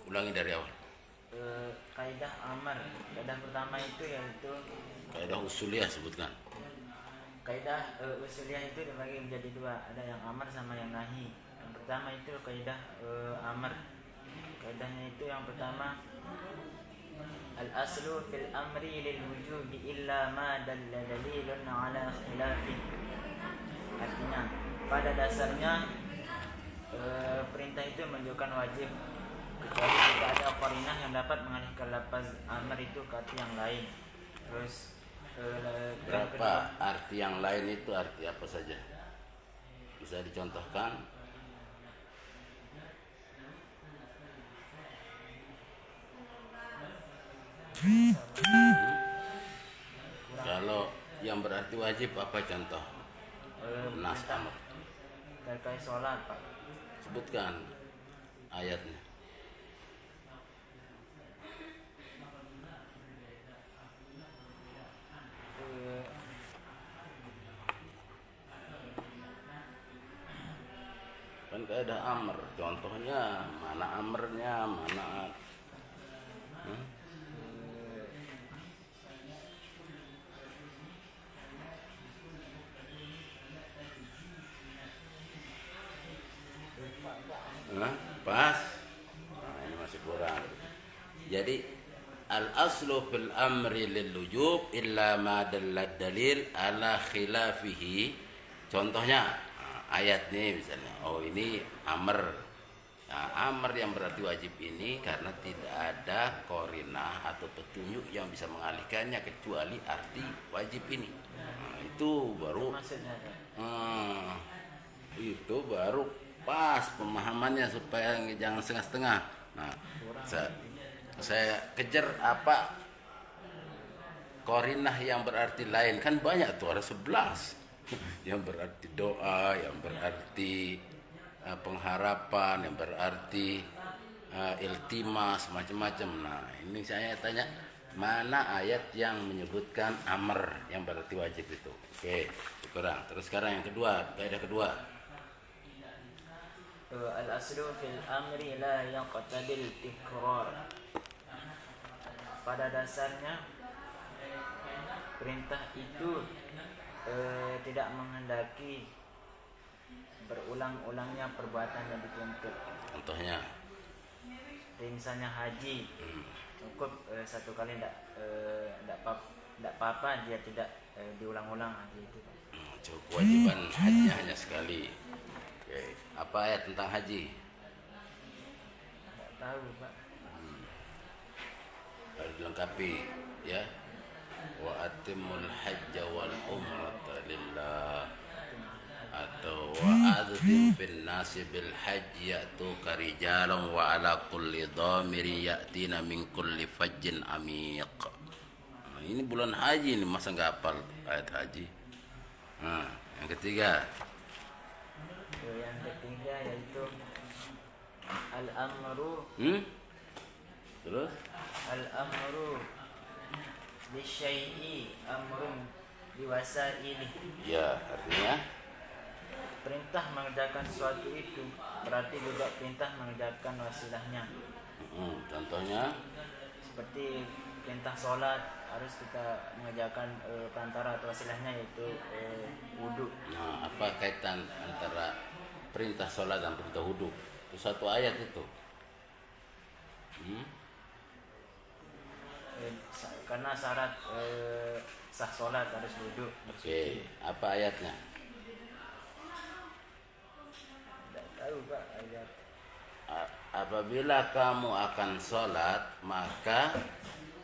Ulangi dari awal. Kaidah amar. Kaidah pertama itu yaitu Kaidah usuliyah sebutkan. kaidah usuliyah itu dibagi menjadi dua. Ada yang amar sama yang nahi. Yang pertama itu kaidah amar. Kaidahnya itu yang pertama, al aslu fil amri lil wujubi illa ma dalla dalilun ala khilafi. Artinya pada dasarnya perintah itu menunjukkan wajib kecuali jika ada qarinah yang dapat mengalihkan lafaz amr itu ke arti yang lain. Terus Berapa arti yang lain itu, arti apa saja? Bisa dicontohkan? Kalau yang berarti wajib apa contoh? Nas amr. terkait sholat, Pak. Sebutkan ayatnya. Kan kaidah amr, contohnya mana amrnya, mana pas. Nah, ini masih kurang. Jadi al aslu fil amri lil wujub illa ma dallat dalil ala khilafihi. Contohnya ayat nih misalnya. Oh, ini amr. Nah, amr yang berarti wajib ini karena tidak ada qarinah atau petunjuk yang bisa mengalihkannya kecuali arti wajib ini. Nah, itu baru itu baru pas pemahamannya supaya jangan setengah-setengah. Nah, saya kejar apa qarinah yang berarti lain, kan banyak tuh, ada 11 yang berarti doa, yang berarti pengharapan, yang berarti iltimas, macam-macam. Nah, ini saya tanya mana ayat yang menyebutkan amr yang berarti wajib itu. Oke, kurang. Terus sekarang yang kedua, kaidah kedua. Al aslu fil amri la yaqtadil tikrar. Pada dasarnya perintah itu tidak menghendaki berulang-ulangnya perbuatan yang dituntut. Contohnya Misalnya haji, cukup satu kali tidak apa-apa dia tidak diulang-ulang haji itu. cukup kewajiban haji hanya sekali. Oke. Apa ayat tentang haji? Tidak tahu, Pak. Harus dilengkapi ya. Wa atimul hajja wal umrata lillah, atau wa adzim fil nasi bil hajji ya'tuka rijalan wa ala kulli dhamirin ya'tina min kulli fajjin amiq. Nah, ini bulan haji ini, masa nggak hafal ayat haji? Nah, yang ketiga. Yang ketiga yaitu al-amru Terus al-amru bisyai'i amrun biwasailih. ya, artinya Perintah mengerjakan sesuatu itu berarti juga perintah mengerjakan wasilahnya. contohnya Seperti perintah sholat harus kita mengerjakan perantara atau wasilahnya yaitu wudhu. nah, apa kaitan antara perintah sholat dan perintah wudhu? Itu satu ayat itu. Karena syarat sah sholat harus wudhu. Oke, apa ayatnya? Tidak tahu, Pak, ayat. Apabila kamu akan sholat maka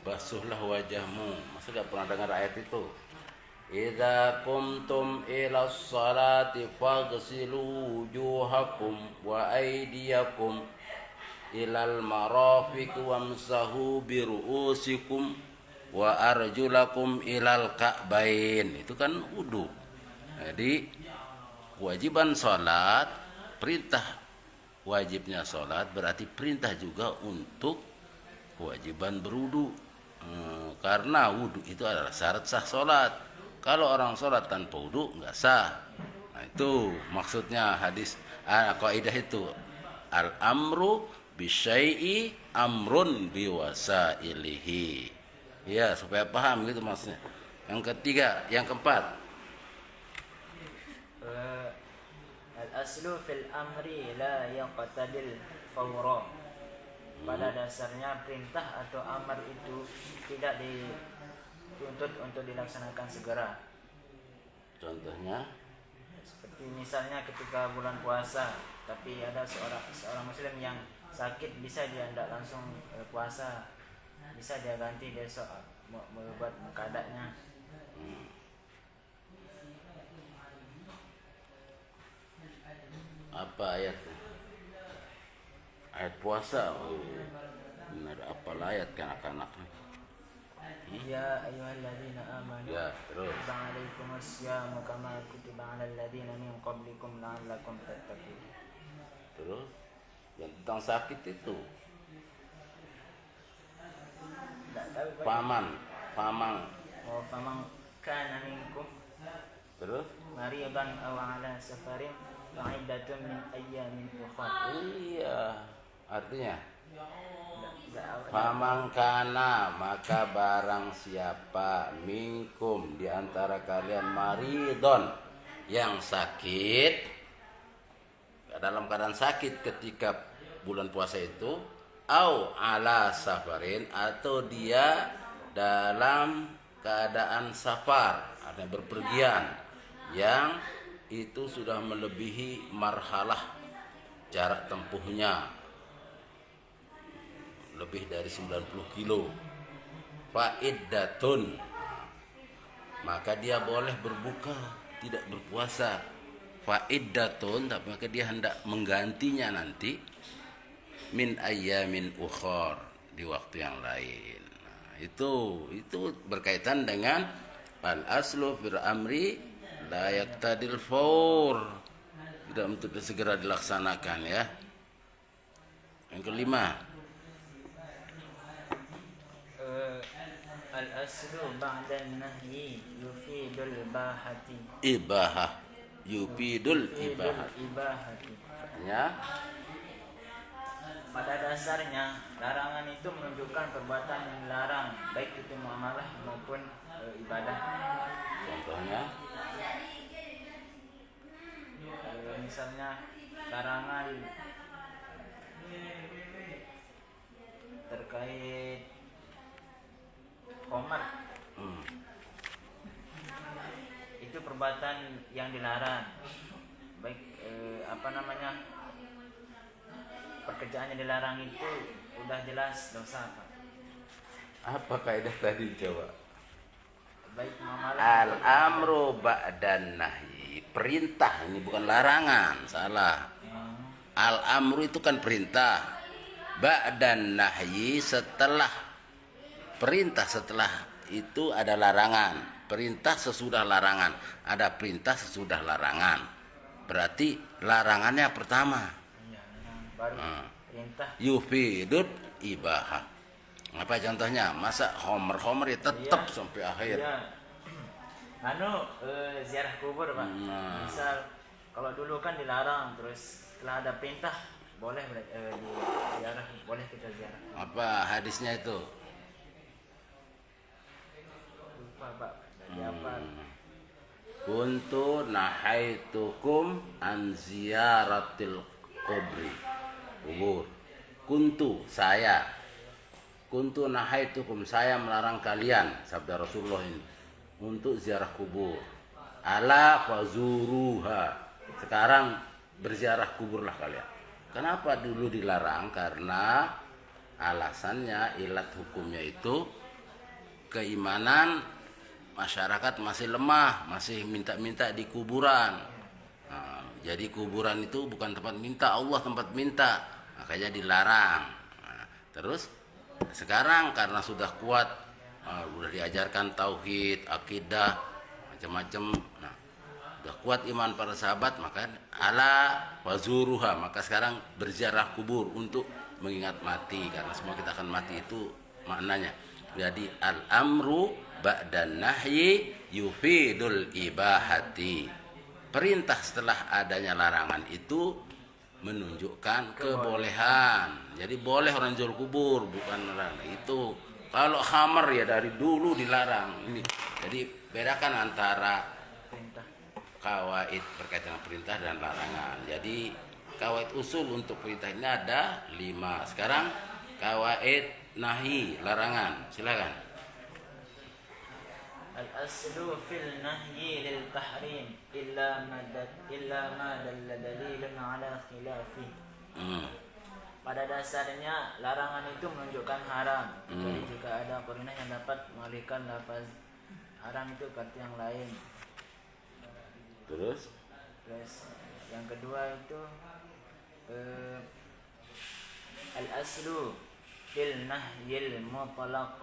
basuhlah wajahmu. Masa gak pernah dengar ayat itu? Idza qumtum ila sholati faghsilu wujuhakum wa aydiyakum ilal marafiq wamsahu bi ru'usikum wa arjulakum ilal ka'bain. Itu kan wudu. Jadi kewajiban sholat, perintah wajibnya sholat berarti perintah juga untuk kewajiban berwudu. Karena wudu itu adalah syarat sah sholat. Kalau orang sholat tanpa wudu nggak sah. Nah, itu maksudnya hadis kaidah itu, al amru bisyai'i amrun biwasailihi. Ya, supaya paham gitu maksudnya. Yang ketiga, yang keempat. Al-aslu fil amri la yaqtadil fawra. Pada dasarnya perintah atau amar itu tidak dituntut untuk dilaksanakan segera. Contohnya, Seperti misalnya ketika bulan puasa, tapi ada seorang muslim yang sakit, bisa dia tidak langsung puasa, bisa dia ganti besok membuat keadaannya. apa ayatnya? Ayat puasa. Oh, benar, apalah ayat kanak-kanak. Ya ayyuhalladzina amanu Ya, terus. kutiba alaikumus syamu kama kutiba alal ladzina min qablikum la'allakum tattaqun. Terus yang tentang sakit itu, Tidak tahu Pak. famang. Oh, famang kana minkum Terus maridan aw ala safarin fa'iddatun min ayyamin ukhra. iya, artinya Tidak tahu. famangkana, maka barang siapa minkum di antara kalian maridon, yang sakit, dalam keadaan sakit ketika bulan puasa itu, au ala safarin, atau dia dalam keadaan safar, artinya berpergian, yang itu sudah melebihi marhalah jarak tempuhnya lebih dari 90 kilo. Fa'iddatun, maka dia boleh berbuka, tidak berpuasa. Fa'iddatun, maka dia hendak menggantinya nanti min ayyamin ukhor, di waktu yang lain. Nah, itu berkaitan dengan al aslu fil amri la yaqtadil fawr, tidak untuk segera dilaksanakan ya. Yang kelima, al-aslu ba'da an-nahyi yufidul bahati. ibahah, yufidul ibahah. Ibahati. Artinya Pada dasarnya larangan itu menunjukkan perbuatan yang dilarang, baik itu muamalah maupun ibadah. contohnya Misalnya larangan terkait khamar, itu perbuatan yang dilarang, baik pekerjaan yang dilarang itu udah jelas dosa, Pak. apa kaidah tadi coba? Baik muamalah Al amru ba'dan nahyi, perintah, ini bukan larangan, salah. Al amru itu kan perintah. Ba'dan nahyi, setelah perintah, setelah itu ada larangan. Perintah sesudah larangan, ada perintah sesudah larangan. Berarti larangannya pertama. Iya, baru perintah. Yufidud ibahah. Apa contohnya? Masa homer ya tetap Iya. sampai akhir. Iya. Ziarah kubur, Pak. Nah. Misal kalau dulu kan dilarang, terus setelah ada perintah boleh ziarah, boleh kita ziarah. Apa hadisnya itu? Lupa, Pak. Dari apa? Kuntu nahaitukum an ziyaratil kubur. Kuntu nahaitukum, saya melarang kalian, sabda Rasulullah ini, untuk ziarah kubur. Ala fazuruha, sekarang berziarah kuburlah kalian. Kenapa dulu dilarang? Karena alasannya, ilat hukumnya itu keimanan masyarakat masih lemah, masih minta-minta di kuburan. Nah, jadi kuburan itu bukan tempat minta, Allah tempat minta, makanya dilarang. Nah, terus sekarang karena sudah kuat, sudah diajarkan tauhid, akidah, macam-macam. Nah, sudah kuat iman para sahabat, maka ala wazuruha, maka sekarang berziarah kubur untuk mengingat mati, karena semua kita akan mati, itu maknanya. Jadi al amru ba'dan nahyi yufidul ibahati. Perintah setelah adanya larangan itu menunjukkan kebolehan. Jadi boleh orang jual kubur, bukan larang. Itu kalau khamar ya dari dulu dilarang. Ini jadi bedakan antara Perintah. kawaid berkaitan dengan perintah dan larangan. Jadi kawaid usul untuk perintah ini ada 5. Sekarang kawaid nahi larangan. Silakan. Al-aslu fil nahyi lil tahrim illa ma dalla dalilun ala khilafi. Pada dasarnya larangan itu menunjukkan haram. Jadi jika ada qarinah yang dapat mengalihkan lafaz haram itu ke arti yang lain. Terus Yang kedua itu al-aslu fil nahyil mutlaq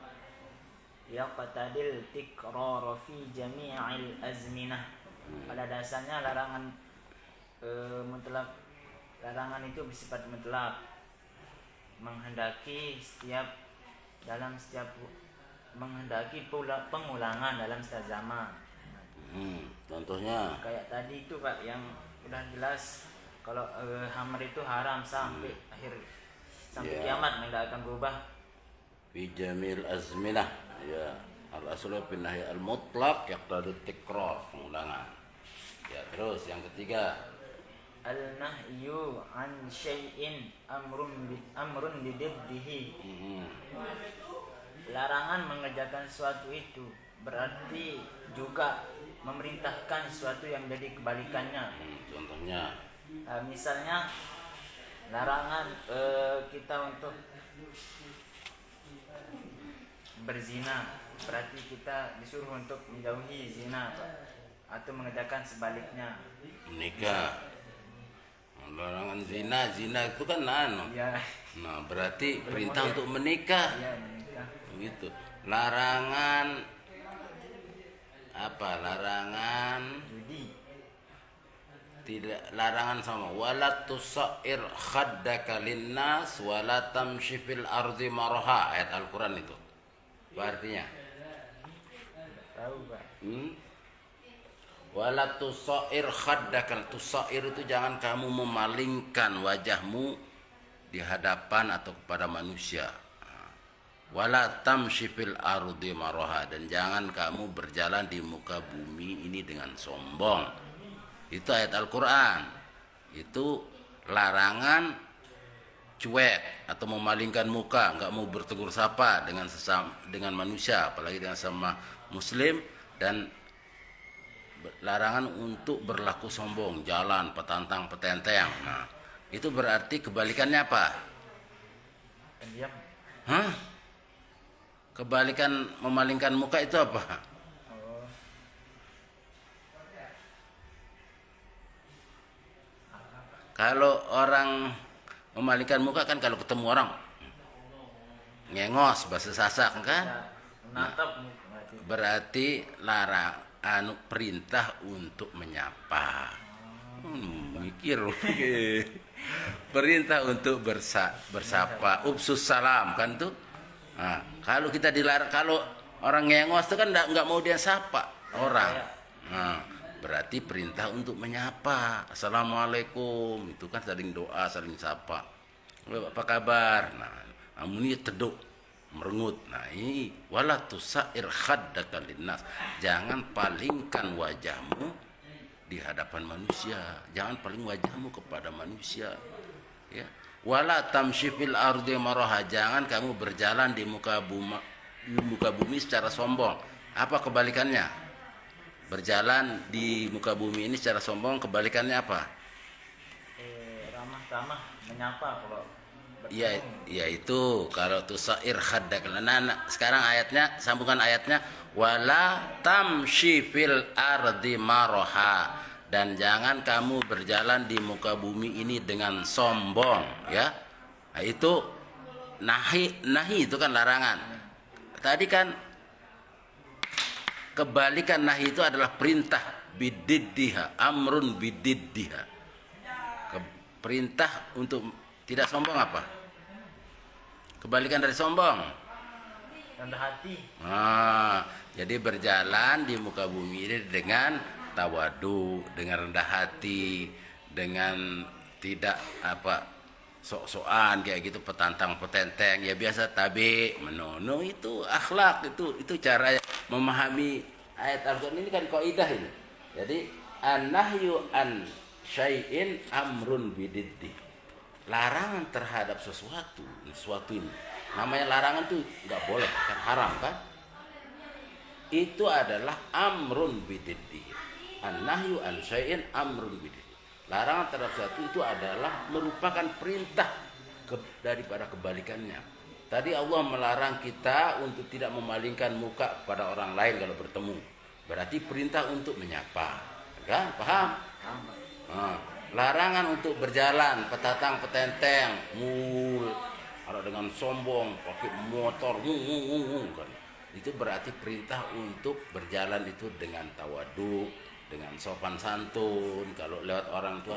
yaqtadil tikrar fi jami'il azminah. Pada dasarnya larangan mutlak, larangan itu bersifat mutlak, menghendaki menghendaki pula pengulangan dalam setiap zaman. contohnya Kayak tadi itu Pak yang udah jelas kalau hammer itu haram sampai sampai kiamat tidak akan berubah. fi jamil azminah ya al-aslu fil nahi al-mutlaq yaqtadi tikrar, pengulangan. Ya, terus yang ketiga Al-nahyu an syai'in amrun bididdihi. Larangan mengerjakan sesuatu itu berarti juga memerintahkan sesuatu yang jadi kebalikannya. Contohnya Misalnya larangan kita untuk berzina, berarti kita disuruh untuk menjauhi zina, Pak. Atau mengerjakan sebaliknya. menikah. Larangan zina itu kan Ya. Nah, berarti perintah untuk menikah. Ya, menikah. Gitu. Larangan apa? Larangan Judi. tidak, larangan sama wala tusair khaddaka linnas wala tamshi fil ardi marha, ayat Al-Qur'an itu. Apa artinya? Tahu, Pak. Wala tusair khaddaka, tusair itu jangan kamu memalingkan wajahmu di hadapan atau kepada manusia. Wala tamshi fil ardi marha, dan jangan kamu berjalan di muka bumi ini dengan sombong. Itu ayat Al-Quran. Itu larangan cuek atau memalingkan muka, nggak mau bertegur sapa dengan manusia, apalagi dengan sama muslim, dan larangan untuk berlaku sombong, jalan petantang petenteng. Nah, itu berarti kebalikannya apa? Pendiam. Kebalikan memalingkan muka itu apa? Kalau orang memalingkan muka kan kalau ketemu orang ngengos, bahasa Sasak kan? Menatap Berarti perintah untuk menyapa. Mikir. Perintah untuk bersapa, upsus salam kan tuh. Nah, kalau kita dilarang, kalau orang ngengos itu kan nggak mau dia sapa orang. Nah, berarti perintah untuk menyapa. Assalamualaikum, itu kan saling doa, saling sapa. Apa kabar? Nah, ini teduk, merengut. Nah, ini wala tusair khaddaka linnas. Jangan palingkan wajahmu di hadapan manusia. Jangan paling wajahmu kepada manusia. Ya. Wala tamshi fil ardi maraha. Jangan kamu berjalan di muka bumi secara sombong. Apa kebalikannya? Berjalan di muka bumi ini secara sombong, kebalikannya apa? Ramah-ramah, menyapa kalau Iya, itu kalau tusair khaddak. Nah, sekarang ayatnya, sambungan ayatnya, wala tamshi fil ardi maraha, dan jangan kamu berjalan di muka bumi ini dengan sombong, ya. Nah, itu nahi itu kan larangan. Tadi kan kebalikan nahi itu adalah perintah, bididdiha, amrun bididdiha. Perintah untuk tidak sombong apa? Kebalikan dari sombong, rendah hati. Nah, jadi berjalan di muka bumi ini dengan tawadu, dengan rendah hati, dengan tidak sok-sokan kayak gitu, petantang petenteng, ya biasa tabi menono, itu akhlak, itu cara memahami ayat Al-Qur'an. Ini kan kaidah ini. Jadi an-nahyu an syai'in amrun bididdi. Larangan terhadap sesuatu ini. Namanya larangan tuh nggak boleh, kan haram kan? Itu adalah amrun bididdi. An-nahyu an syai'in amrun bididdi. Larangan terhadap sesuatu itu adalah merupakan perintah daripada kebalikannya. Tadi Allah melarang kita untuk tidak memalingkan muka kepada orang lain kalau bertemu. Berarti perintah untuk menyapa. Kan? Paham? Nah, larangan untuk berjalan petatang petenteng, kalau dengan sombong pakai motor, kan. Itu berarti perintah untuk berjalan itu dengan tawaduk, dengan sopan santun. Kalau lewat orang tua,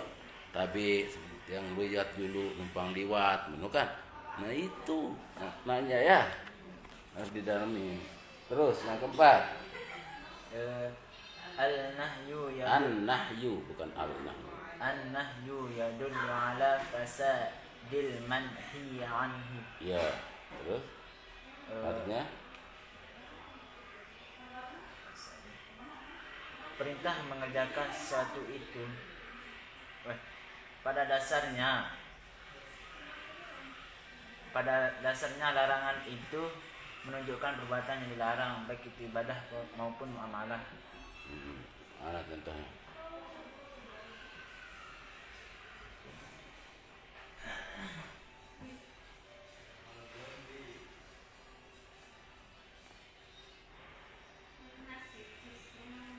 tapi yang lihat dulu numpang liwat, kan? Nah itu nanya ya, harus didalami. Terus yang keempat, al-nahyu ya an-nahyu, bukan al-nahyu. an-nahyu yadullu ala fasadil manhi anhu. Ya, terus artinya perintah mengerjakan sesuatu itu pada dasarnya larangan itu menunjukkan perbuatan yang dilarang, baik itu ibadah maupun muamalah. Mana contohnya?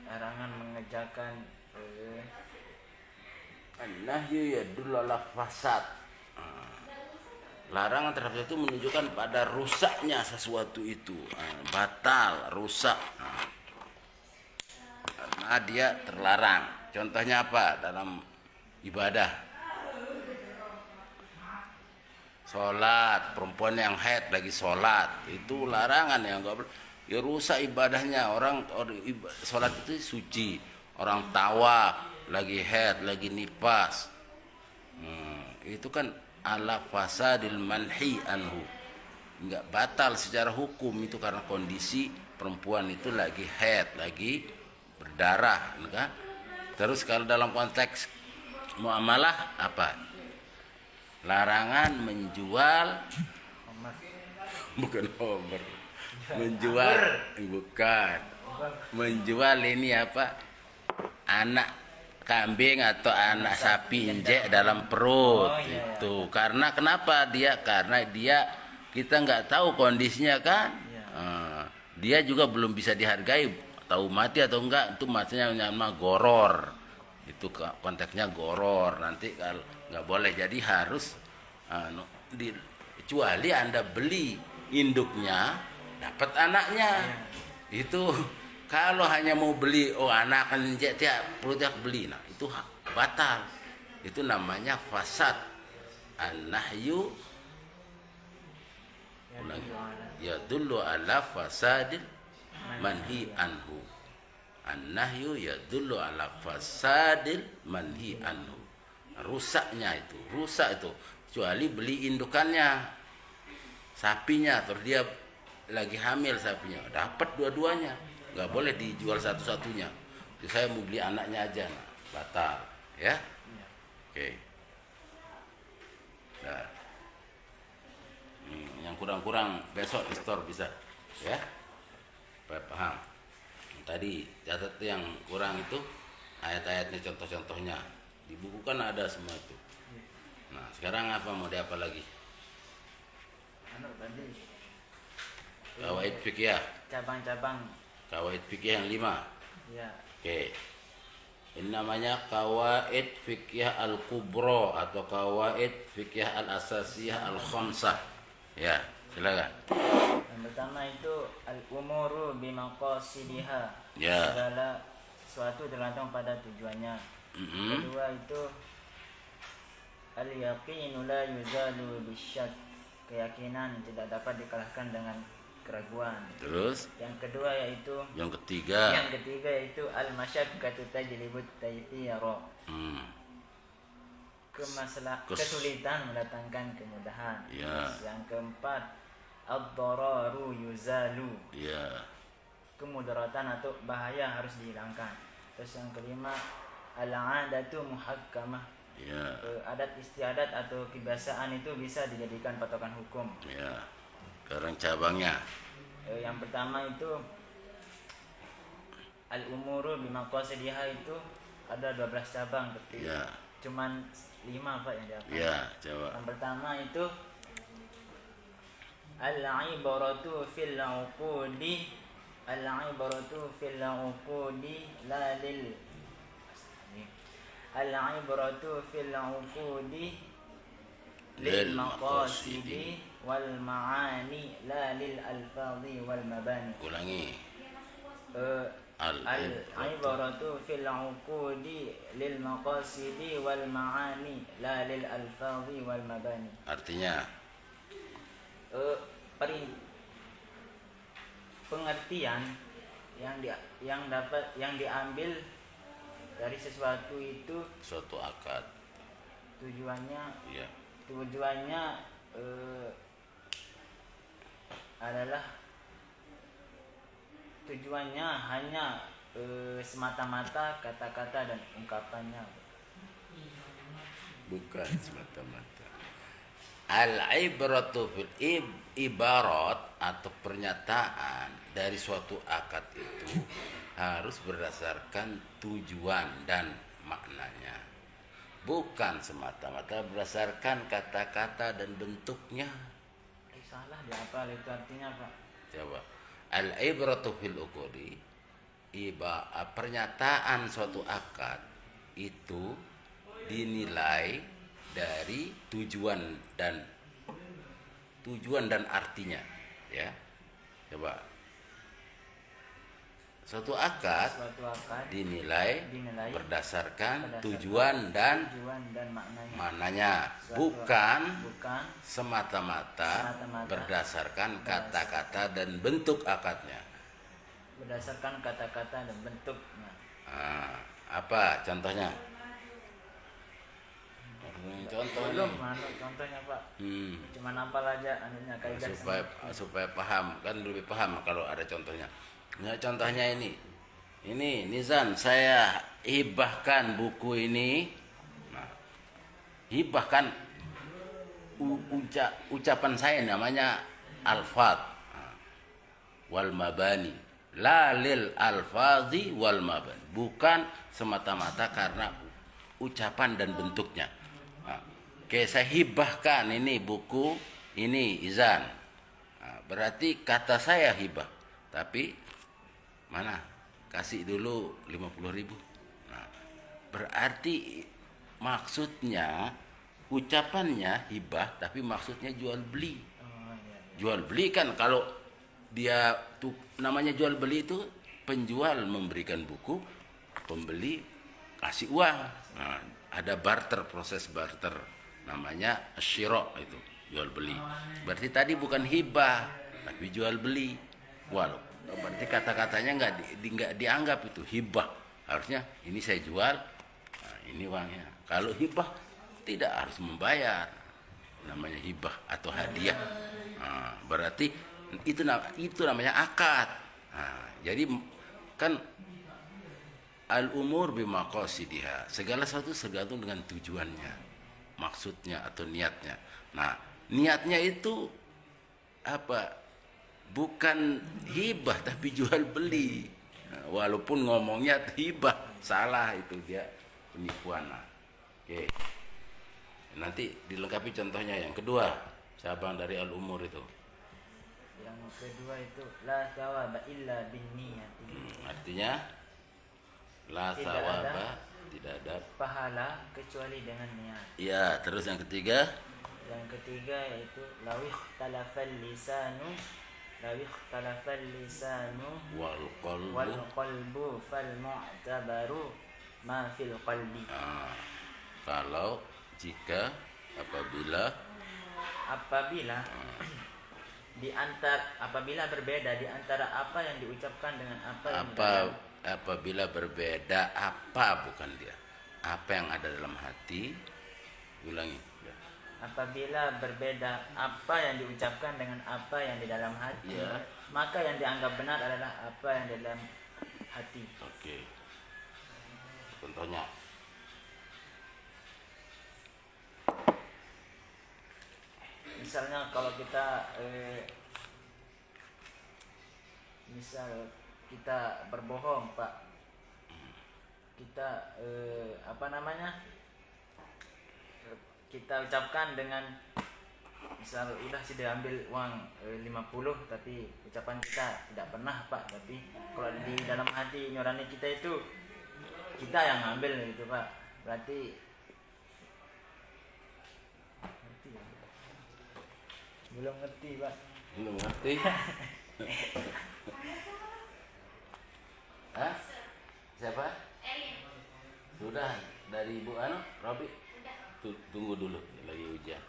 Larangan mengerjakan An-nahyu yadullu ala fasad. Larangan terhadap itu menunjukkan pada rusaknya sesuatu itu, batal, rusak. Karena dia terlarang. Contohnya apa? Dalam ibadah, sholat, perempuan yang haid lagi sholat, itu larangan ya, nggak boleh. Ya rusak ibadahnya. Orang sholat itu suci, orang tawaf lagi haid, lagi nifas, itu kan ala fasadil manhi anhu, nggak batal secara hukum itu karena kondisi perempuan itu lagi haid, lagi berdarah, kan? Terus kalau dalam konteks muamalah apa? Larangan menjual, bukan homer, menjual, bukan, menjual ini apa? Anak kambing atau anak sapi injek dalam perut. Itu karena kenapa karena dia kita nggak tahu kondisinya kan. Dia juga belum bisa dihargai, tahu mati atau enggak, itu maksudnya nama goror, itu konteksnya goror. Nanti kalau nggak boleh, jadi harus kecuali Anda beli induknya dapat anaknya. Itu kalau hanya mau beli anak injek tiap perutnya beli, nah itu batal. Itu namanya fasad. An-nahyu yadullu ala fasadil manhi anhu. An-nahyu yadullu ala fasadil manhi anhu. Rusaknya itu, rusak itu. Kecuali beli indukannya, sapinya, terus dia lagi hamil sapinya, dapat dua-duanya. Nggak boleh dijual satu-satunya. Jadi saya mau beli anaknya aja, nah, batal, ya. Oke. Nah, yang kurang-kurang besok di store bisa, ya. Paham. Tadi catat yang kurang itu ayat-ayatnya, contoh-contohnya di buku kan ada semua itu. Nah sekarang apa, mau diapa lagi? Kawaid fikih, cabang-cabang kawaid fikih yang 5. ya. Oke. Ini namanya kawaid fikih al-kubra atau kawaid fikih al-asasiyah al-khamsah. Ya, silakan. Yang pertama itu al-umuru bimaqasidiha. Ya. Segala sesuatu tergantung pada tujuannya. Kedua itu al-yaqinu la yuzalu bisyak. Keyakinan tidak dapat dikalahkan dengan keraguan. Terus yang kedua yaitu yang ketiga yaitu al-masyaqqatu tajlibut taysira. kesulitan mendatangkan kemudahan. Ya. Yang keempat, ad-dararu yuzalu. Ya. Kemudaratan atau bahaya harus dihilangkan. Terus yang kelima, al-'adatu muhakkamah. Ya. Adat istiadat atau kebiasaan itu bisa dijadikan patokan hukum. Ya. Sekarang cabangnya. Yang pertama itu al-umuru bimaqasidiha, itu ada 12 cabang, tapi Ya. cuman 5 Pak yang dihafal. Ya, coba. Yang pertama itu al-ibaratu fil 'uqudi, al-ibaratu fil 'uqudi la lil al-ibaratu fil 'uqudi lil maqasidi wal ma'ani la lil alfadhi wal mabani. Ulangi. Al-ibaratu fil 'uqudi lil maqasidi wal ma'ani la lil alfadhi wal mabani. Artinya pengertian yang diambil dari sesuatu itu suatu akad. tujuannya Ya. Adalah tujuannya hanya semata-mata kata-kata dan ungkapannya. Bukan semata-mata. Al-ibratu fil ibarat atau pernyataan dari suatu akad itu harus berdasarkan tujuan dan maknanya. Bukan semata-mata berdasarkan kata-kata dan bentuknya. Salah dihafal itu artinya Pak. Coba. Al-ibratu fil uqudi, pernyataan suatu akad itu dinilai dari tujuan dan artinya, ya. Coba. Suatu akad dinilai berdasarkan tujuan dan maknanya, bukan semata-mata berdasarkan kata-kata dan bentuk akadnya. Berdasarkan kata-kata dan bentuknya. Apa contohnya? Belum contohnya Pak. Cuman hafal aja anunya kaidah. Supaya paham, kan lebih paham kalau ada contohnya. Nah, contohnya ini Nizan, saya hibahkan buku ini. Nah, hibahkan ucapan saya namanya alfad wal mabani, la lil alfadhi wal mabani, bukan semata-mata karena ucapan dan bentuknya. Nah, saya hibahkan ini buku ini Izan. Nah, berarti kata saya hibah, tapi mana kasih dulu 50.000. Nah, berarti maksudnya ucapannya hibah, tapi maksudnya jual beli. Jual beli kan kalau dia tuh namanya jual beli itu penjual memberikan buku, pembeli kasih uang. Nah, ada barter, proses barter, namanya syira, itu jual beli. Berarti tadi bukan hibah tapi jual beli. Berarti kata-katanya nggak dianggap itu hibah. Harusnya ini saya jual, nah, ini uangnya. Kalau hibah tidak harus membayar, namanya hibah atau hadiah. Nah, berarti itu namanya akad. Nah, jadi kan al-umur bimaqasidiha, segala sesuatu tergantung dengan tujuannya, maksudnya atau niatnya. Nah, niatnya itu apa? Bukan hibah tapi jual beli. Nah, walaupun ngomongnya hibah, salah, itu dia penipuan. Nah, oke. Nanti dilengkapi contohnya yang kedua, cabang dari al-umur itu. Yang kedua itu la thawaba illa binniyati. Artinya la thawaba, tidak ada pahala kecuali dengan niat. Ya, terus yang ketiga? Yang ketiga yaitu lawih talafal lisanu wal qalbu fal mu'tabaru ma fil qalbi. Kalau jika apabila berbeda di antara apa yang diucapkan dengan apabila berbeda apa, bukan dia, apa yang ada dalam hati Ulangi. Ya. Apabila berbeda apa yang diucapkan dengan apa yang di dalam hati, Ya. maka yang dianggap benar adalah apa yang di dalam hati. Oke. Contohnya. Misalnya kalau kita misal kita berbohong, Pak, kita kita ucapkan dengan misal udah sudah ambil uang 50, tapi ucapan kita tidak pernah, Pak, tapi kalau di dalam hati nurani kita itu kita yang ngambil gitu, Pak. Berarti ya? Belum ngerti, Pak. Belum ngerti? Hah? Siapa? Elin. Sudah dari Ibu Robi. Tunggu dulu, lagi ujian.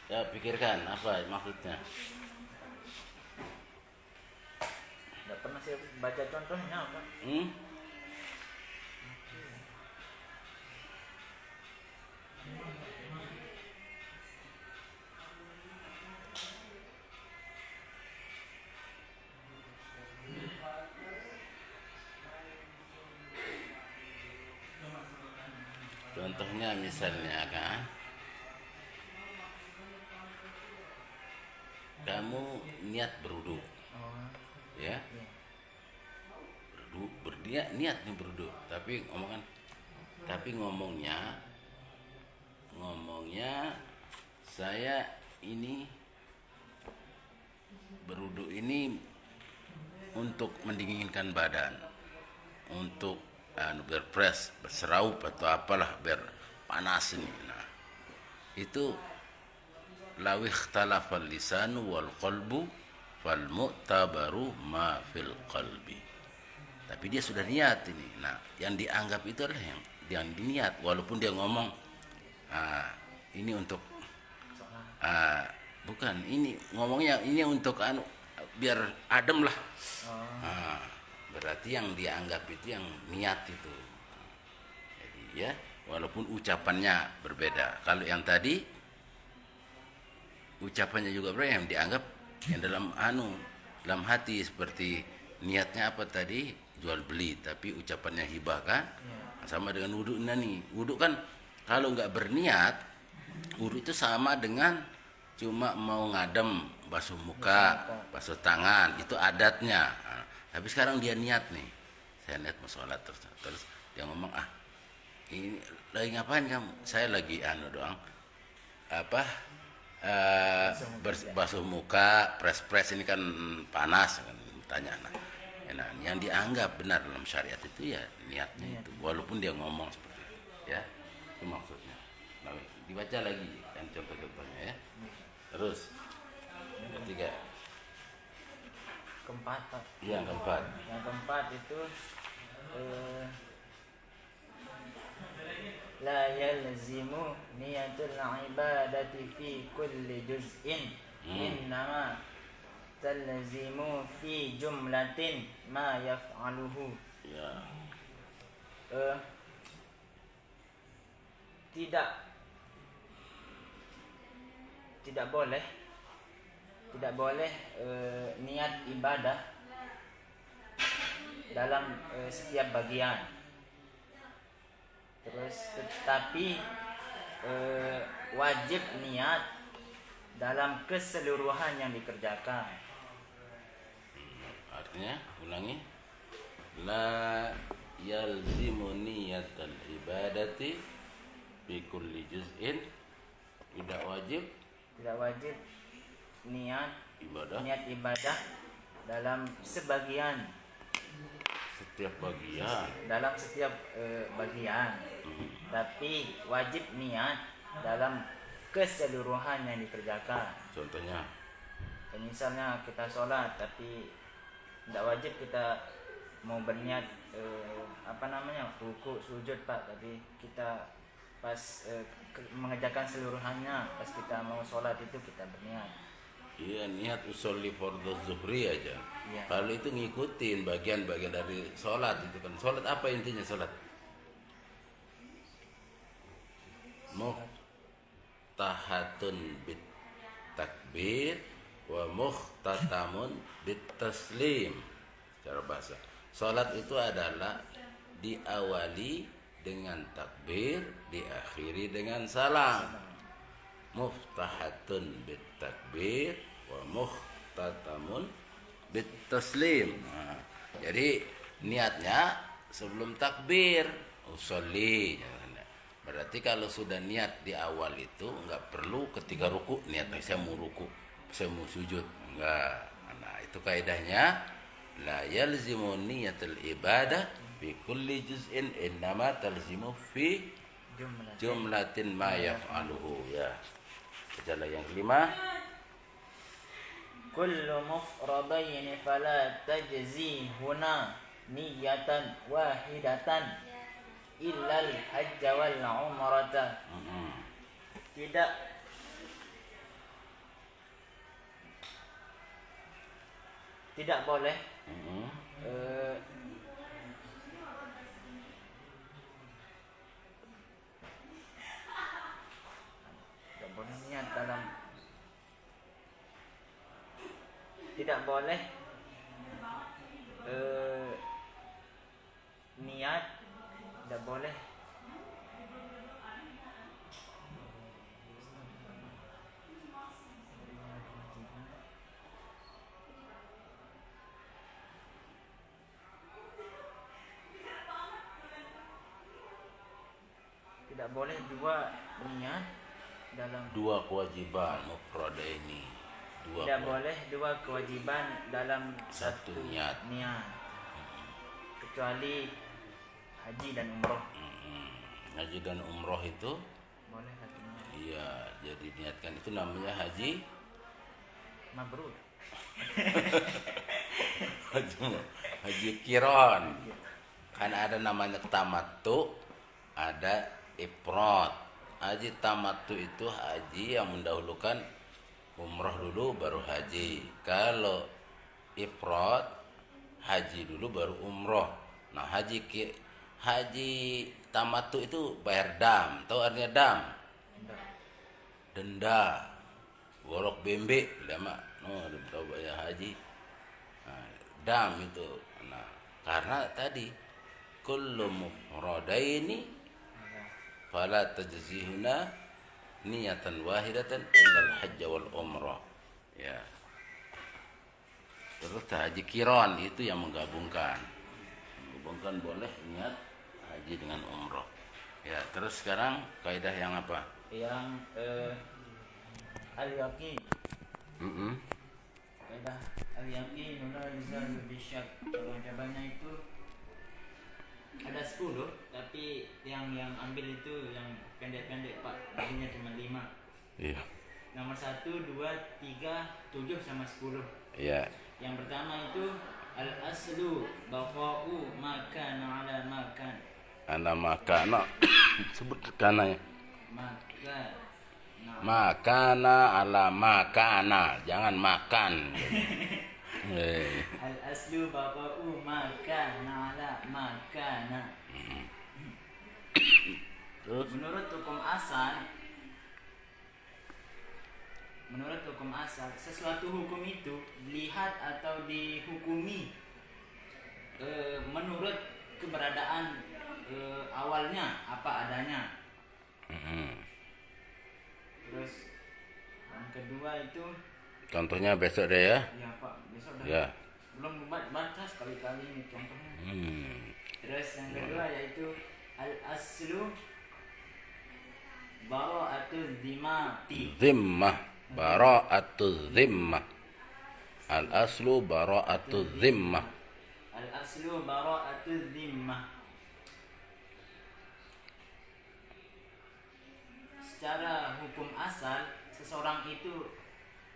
Ya, pikirkan apa maksudnya. Tidak pernah saya baca contohnya, Pak. Contohnya misalnya kan, kamu niat berwudu, Oh, ya, iya. niat nih berwudu, tapi ngomongnya saya ini berwudu ini untuk mendinginkan badan, untuk berpres, berseraup atau apalah biar panas ini. Nah, itu law ikhtalafal lisanu wal qalbu fal mu'tabaru ma fil qalbi. Tapi dia sudah niat ini. Nah, yang dianggap itu adalah yang diniat, walaupun dia ngomong ini untuk bukan, ini ngomongnya ini untuk biar adem lah. Berarti yang dianggap itu yang niat itu. Jadi ya, walaupun ucapannya berbeda. Kalau yang tadi ucapannya juga berbeda, yang dianggap yang dalam hati, seperti niatnya apa tadi, jual beli, tapi ucapannya hibah kan. Sama dengan wudu nih. Wudu kan kalau nggak berniat, wudu itu sama dengan cuma mau ngadem, basuh muka, basuh tangan, itu adatnya. Tapi sekarang dia niat nih, saya niat mau sholat, terus dia ngomong, ini lagi ngapain kamu? Saya lagi doang, basuh muka, pres ini kan panas kan, tanya. Nah, yang dianggap benar dalam syariat itu ya niatnya itu, walaupun dia ngomong seperti itu, ya, itu maksudnya. Nah, dibaca lagi kan contoh-contohnya ya. Terus yang ketiga. Keempat, Pak. Iya, keempat. Yang keempat itu la yalzimu niyatul ibadati fi kulli juz'in innama talzimu fi jumlatin ma yaf'aluhu. Ya. Tidak boleh niat ibadah dalam setiap bagian. Terus tetapi wajib niat dalam keseluruhan yang dikerjakan. Artinya, ulangi. La yalzimu niyatal ibadati fi kulli juz'in. Tidak wajib niat ibadah dalam setiap bagian, tapi wajib niat dalam keseluruhan yang dikerjakan. Contohnya, misalnya kita sholat, tapi tidak wajib kita mau berniat ruku sujud, Pak, tapi kita pas mengerjakan seluruhannya, pas kita mau sholat itu kita berniat. Iya, niat usolli fardhu zuhri aja. Iya. Kalau itu ngikutin bagian-bagian dari sholat itu kan. Sholat apa intinya sholat? muftahatun bit takbir wa muhtatamun bit taslim. Secara bahasa, salat itu adalah diawali dengan takbir, diakhiri dengan salam. Muftahatun bit takbir wa muhtatamun bit taslim. Nah, jadi niatnya sebelum takbir usolli. Berarti kalau sudah niat di awal itu nggak perlu ketika ruku niat saya mau ruku, saya mau sujud, enggak. Nah, itu kaidahnya la yalzimu niyatul ibadah fi kulli juz'in innama talzimu fi jumlatin ma yaf'aluhu. Ya. Bacalah yang kelima. Kullu mufradain fala tajzi huna niyatan wahidatan illal hajj wal umrata. Tidak boleh niat dalam tidak boleh niat tidak boleh dua niat dalam dua kewajiban mufradah ini. Tidak boleh dua kewajiban dalam satu niat. Kecuali haji dan umroh. Haji dan umroh itu boleh satu niat. Iya, jadi niatkan itu namanya haji mabrur. haji kiron. Kan ada namanya tamattu, ada ifrad. Haji tamattu itu haji yang mendahulukan umroh dulu baru haji. Kalau ifrad haji dulu baru umroh. Nah, haji tamattu itu bayar dam. Tahu artinya dam? Denda. Gorok bembe lama. No, tahu bayar haji. Nah, dam itu. Nah, karena tadi kullu mufradaini fala tajzihuna niyatan wahidatan illal hajj wal umrah. Ya. Terus haji kiron itu yang menggabungkan. Menggabungkan boleh niat haji dengan umrah. Ya, terus sekarang kaidah yang apa? Yang al-yaqin. Kaidah al-yaqin la yuzalu bisyak. Jawabannya itu ada 10, tapi yang ambil itu yang pendek-pendek Pak, jadinya cuma 5. Iya. Nomor 1, 2, 3, 7 sama 10. Iya. Yang pertama itu al-aslu baqa'u makana ala makan. Ana makana sebut kananya. Makana ala makana, jangan makan. Al-aslu baqa'u makana ala makana. Terus Menurut hukum asal, sesuatu hukum itu dilihat atau dihukumi menurut keberadaan awalnya apa adanya. Terus yang kedua itu contohnya besok deh ya. Ya Pak, besok dah. Ya. Belum baca sekali-kali ini contohnya. Terus yang kedua yaitu al-aslu bara'atul zimmati. Zimmah, bara'atul zimmah. Al-aslu bara'atul zimmah. Al-aslu bara'atul zimmah. Secara hukum asal, seseorang itu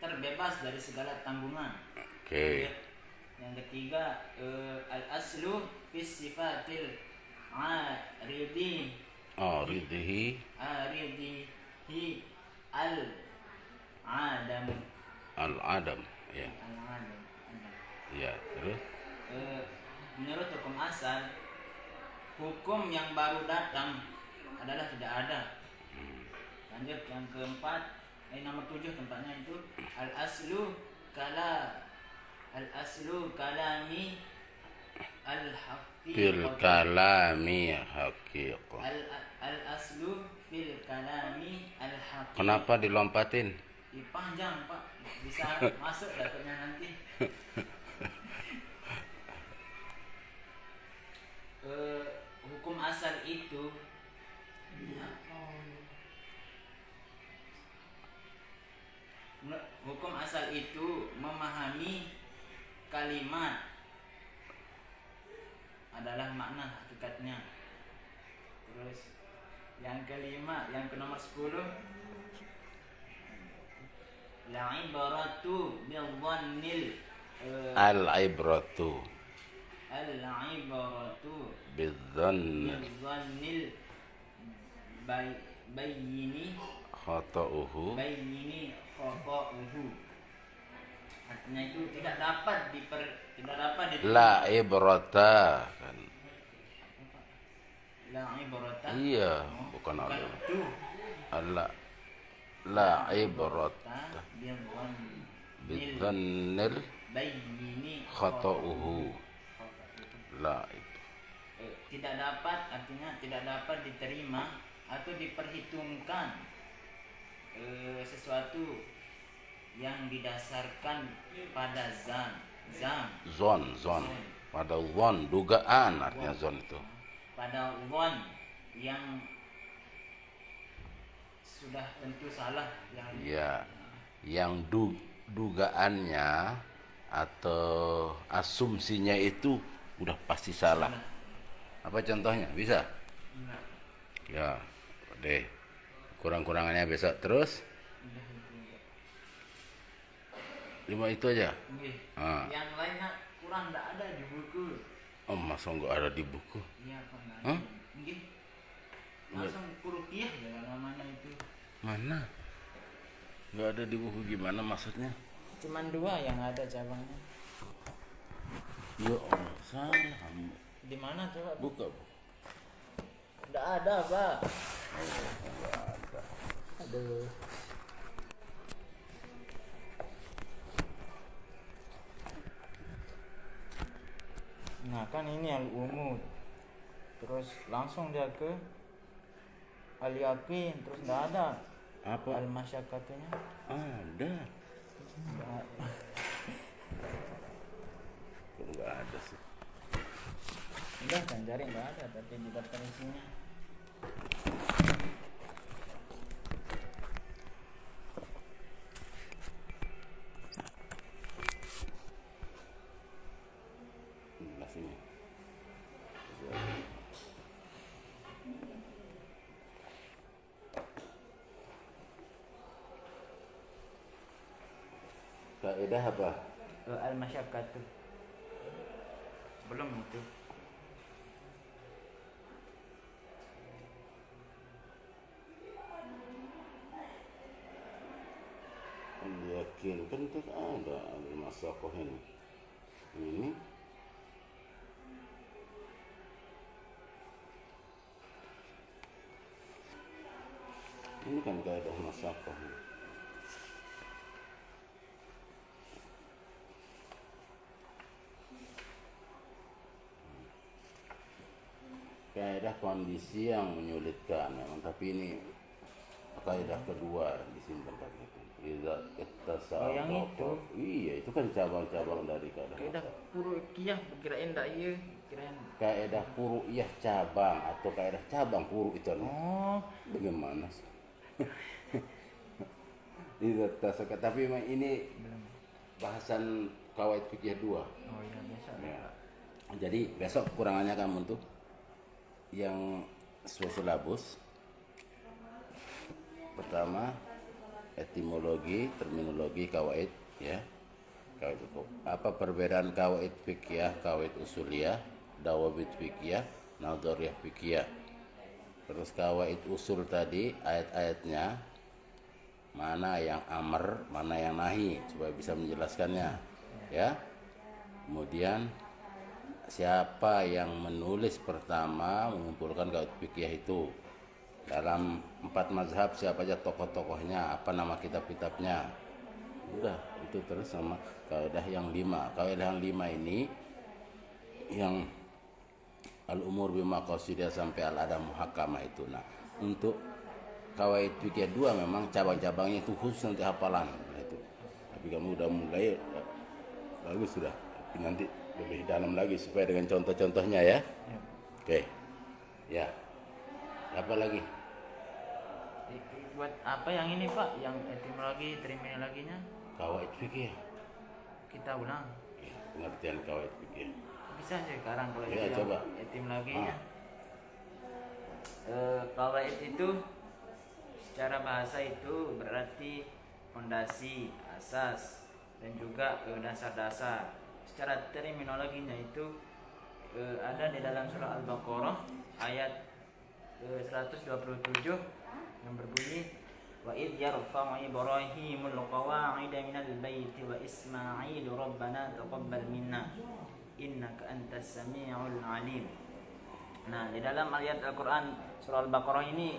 terbebas dari segala tanggungan. Oke. Yang ketiga, al-aslu fi sifatil aridi. Aridihi al-adam. Al-adam, ya. Al-adam. Ya, terus Menurut hukum asal, hukum yang baru datang adalah tidak ada. Lanjut yang keempat, nomor 7 tempatnya itu al aslu kalami al Fil haqiqah. kalami haqiqah. Al aslu fil kalami al haqiqah. Kenapa dilompatin? Panjang Pak, bisa masuk dapatnya nanti. Hukum asal itu memahami kalimat adalah makna hakikatnya. Terus yang kelima, yang ke nomor 10, la ibaratu bil dhannil Al ibratu bidzann bidzannil bayyini khata'uhu. Artinya itu tidak dapat La ibrata kan. la ibarata. Iya, bukan Allah. Itu Allah. La ibrata bidzannil bayyini khata'uhu. La tidak dapat, artinya tidak dapat diterima atau diperhitungkan sesuatu yang didasarkan pada zon pada zon, dugaan artinya zon itu. pada zon yang sudah tentu salah, yang dugaannya atau asumsinya itu udah pasti salah. Apa contohnya? Bisa? Enggak. Ya, deh. Kurang-kurangannya besok terus. 5 itu aja. Yang lainnya kurang, enggak ada di buku. Oh, masa nggak ada di buku? Iya, Pak. Hah? Langsung kurukiah ya namanya itu. Mana? Nggak ada di buku, gimana maksudnya? Cuman 2 yang ada cabangnya. Ya Allah, salah. Di mana coba? Buka. Enggak ada, Pak. Nggak ada. Aduh. Nah kan ini al-umud, terus langsung dia ke al-yaqin, terus enggak ada Apa? al-masyaqqatunya. Ada. Nggak ada sih. Udah kan cari enggak ada, tapi di daftar isinya. Sini. Kaidah apa? Al-masyaqqatu. Belum itu. Yakin kan tidak ada al-masyaqqah ini. Ini kan kaidah masyaqqah. Kaidah kondisi yang menyulitkan memang, tapi ini kaidah kedua disimpan tadi itu. Iza ittasal. Yang itu. Iya, itu kan cabang-cabang dari kaidah. Kaidah furu'iyah, kirain enggak iya, kirain. Kaidah furu'iyah cabang atau kaidah cabang furu' itu. Oh, Bagaimana? Iza ittasal, tapi memang ini bahasan kawaid fikih 2. oh iya biasa. Ya. Jadi besok kekurangannya kamu tuh yang sesuai silabus. Pertama, etimologi, terminologi kawaid, ya. Kawaid hukum. Apa perbedaan kawaid fikih, kawaid usuliyah, dawabit fikih, nadhariyah fikih. Terus kawaid usul tadi ayat-ayatnya, mana yang amr, mana yang nahi, supaya bisa menjelaskannya, ya. Kemudian siapa yang menulis pertama mengumpulkan kawaid fikih itu, dalam 4 mazhab siapa aja tokoh-tokohnya, apa nama kitab-kitabnya. Udah, itu terus sama kaidah yang 5. Kaidah yang 5 ini yang al-umur bimaqasidiyah sampai al-adam muhakkamah itu. Nah, untuk kawaid fikih 2 memang cabang-cabangnya itu khusus nanti hafalan. Nah, itu. Tapi kamu udah mulai bagus sudah. Tapi nanti lebih dalam lagi supaya dengan contoh-contohnya ya. Ya. Oke. Ya. Apa lagi? Buat apa yang ini Pak? Yang etimologi, terminologinya Kawaid fikih. kita ulang. Ya, pengertian kawaid fikih. Bisa sekarang kalau Ya, itu coba. etimologinya. Kawaid itu secara bahasa itu berarti fondasi, asas, dan juga dasar-dasar. Secara terminologinya itu ada di dalam surah Al-Baqarah ayat 127 yang berbunyi wa id yarfa'u ibrahimul qawa'ida minal baiti wa isma'ilu rabbana taqabbal minna innaka antas sami'ul alim. Nah, di dalam ayat Al-Qur'an surah Al-Baqarah ini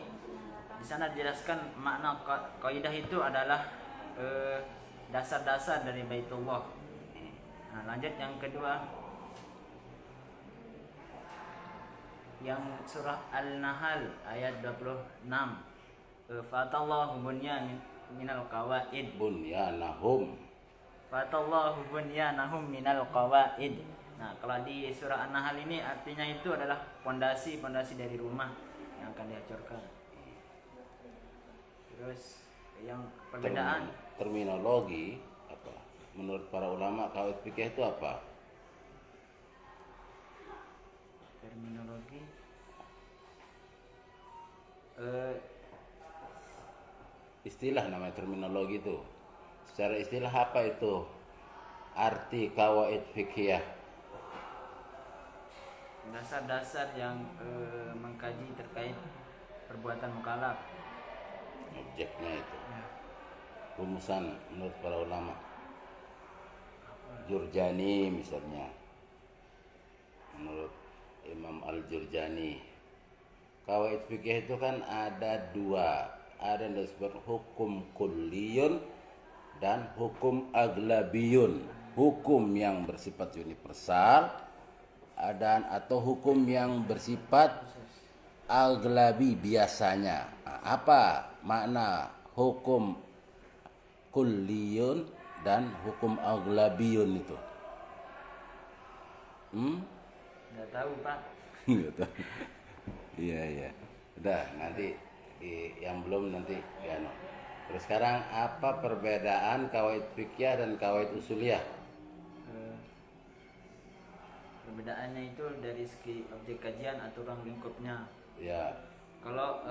di sana dijelaskan makna kaidah itu adalah dasar-dasar dari Baitullah. Nah, lanjut yang kedua yang surah Al-Nahl ayat 26. Fatallahu bunyan minal qawaid. Bunyanahum. Fatallahu bunyanahum minal qawaid. Nah, kalau di surah An-Nahl ini artinya itu adalah pondasi-pondasi dari rumah yang akan dihancurkan. Terus yang perbedaan Terminologi apa? Menurut para ulama kawaid fikih itu apa? terminologi Istilah namanya terminologi itu. Secara istilah apa itu arti kawaid fikih? dasar-dasar yang mengkaji terkait perbuatan mukallaf. Objeknya itu. Rumusan menurut para ulama. Jurjani misalnya. Menurut Imam Al-Jurjani. Kawaid fikih itu kan ada 2. Ada yang disebut hukum kulliyun dan hukum aglabiyun. Hukum yang bersifat universal dan atau hukum yang bersifat aglabi biasanya. Nah, apa makna hukum kulliyun dan hukum aglabiyun itu? Nggak tahu Pak. Gitu. Iya. Udah nanti yang belum nanti ya no. Terus sekarang apa perbedaan kawaid fikih dan kawaid usuliyah? Perbedaannya itu dari segi objek kajian atau ruang lingkupnya. Ya. Kalau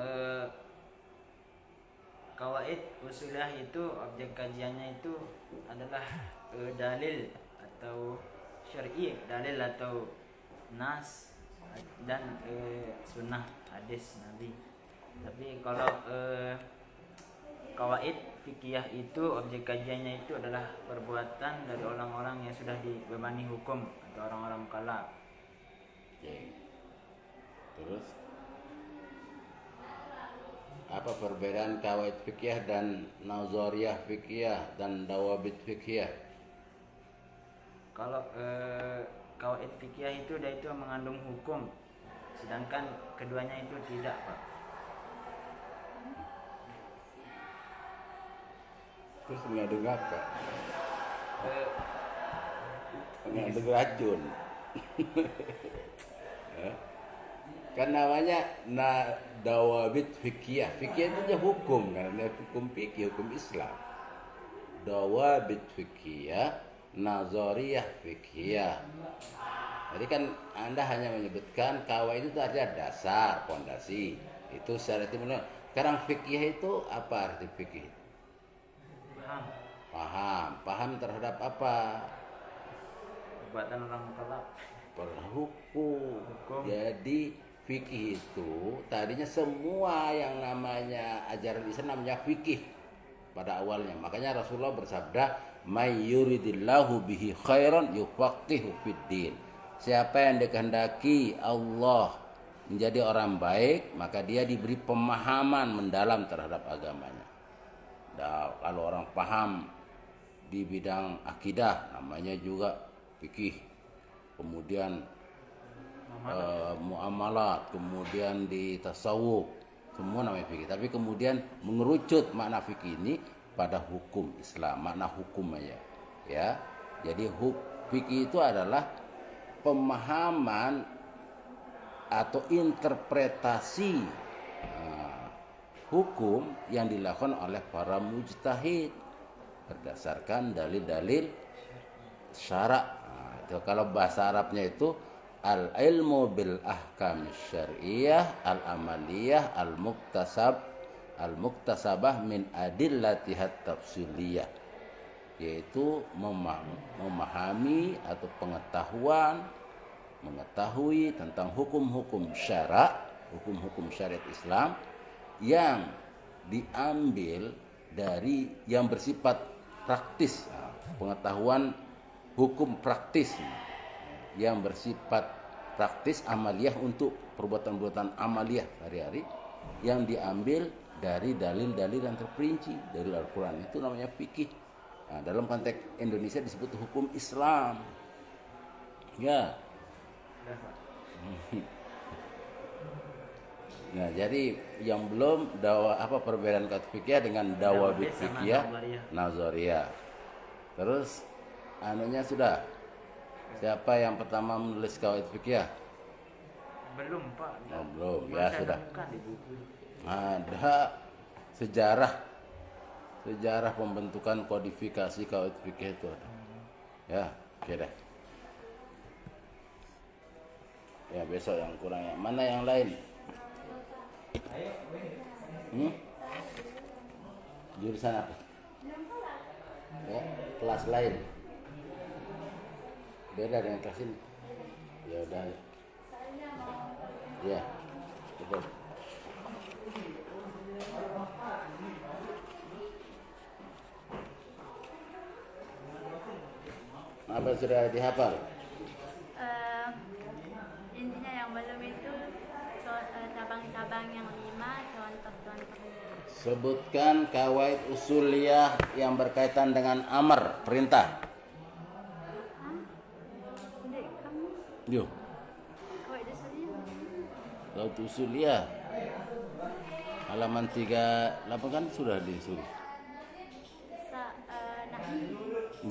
kawaid usuliyah itu objek kajiannya itu adalah dalil atau syar'i, dalil atau nas dan sunnah hadis Nabi. Tapi kalau kawaid fikih itu objek kajiannya itu adalah perbuatan dari orang-orang yang sudah dibebani hukum atau orang-orang mukallaf. Oke. Terus apa perbedaan kawaid fikih dan nazariyah fikih dan dawabit fikih? Kalau kawaid fikih itu dia itu mengandung hukum, sedangkan keduanya itu tidak, Pak. Terus mengandung apa? Mengandung racun. Kan namanya dawabit fikih. Fikih itu aja hukum, karena hukum fikih, hukum Islam. Dawabit fikih, nazariyah fikih. Jadi kan Anda hanya menyebutkan kawaid itu artinya dasar, pondasi. Itu secara timur. Sekarang fikih itu apa arti fikih? Paham terhadap apa? Perbuatan orang mukallaf. Berhukum. Jadi fikih itu tadinya semua yang namanya ajaran Islam namanya fikih pada awalnya. Makanya Rasulullah bersabda, "May yuridillahu bihi khairan yufaqihu fid din." Siapa yang dikehendaki Allah menjadi orang baik, maka dia diberi pemahaman mendalam terhadap agamanya. Nah, kalau orang paham di bidang akidah, namanya juga fikih. Kemudian muamalat, kemudian di tasawuf, semua namanya fikih. Tapi kemudian mengerucut makna fikih ini pada hukum Islam, makna hukum aja. Ya, jadi fikih itu adalah pemahaman atau interpretasi hukum yang dilakukan oleh para mujtahid berdasarkan dalil-dalil syara'. Itu kalau bahasa Arabnya itu al ilmu bil ahkam syar'iyyah al amaliyah al muktasabah min adillatihat tafsiliyah, yaitu memahami atau mengetahui tentang hukum-hukum syariat Islam yang diambil dari yang bersifat praktis, pengetahuan hukum praktis yang bersifat praktis amaliyah untuk perbuatan-perbuatan amaliyah sehari-hari yang diambil dari dalil-dalil yang terperinci dari Al-Quran. Itu namanya fikih. Nah, dalam konteks Indonesia disebut hukum Islam. Ya. Nah, jadi yang belum perbedaan kata fikih dengan dawabit fikih nazariyah. Terus anunya sudah. Siapa yang pertama menulis kawaid fikih? Belum, Pak. Oh, belum. Ya sudah. Di buku. Ada sejarah pembentukan kodifikasi kawaid fikih itu ada. Ya, oke deh. Ya, besok yang kurang ya. Mana yang lain? Jurusan apa? Ya, kelas lain. Beda dengan kelas ini. Ya udah. Ya. Betul. Apa sudah dihafal? Intinya yang belum itu cabang-cabang yang 5, contoh-contohnya. Sebutkan kawaid usuliyah yang berkaitan dengan amar, perintah. Dek, kamu Yuk, kawaid usuliyah. kawaid usuliyah. Halaman 38 kan sudah disuruh. Nahi.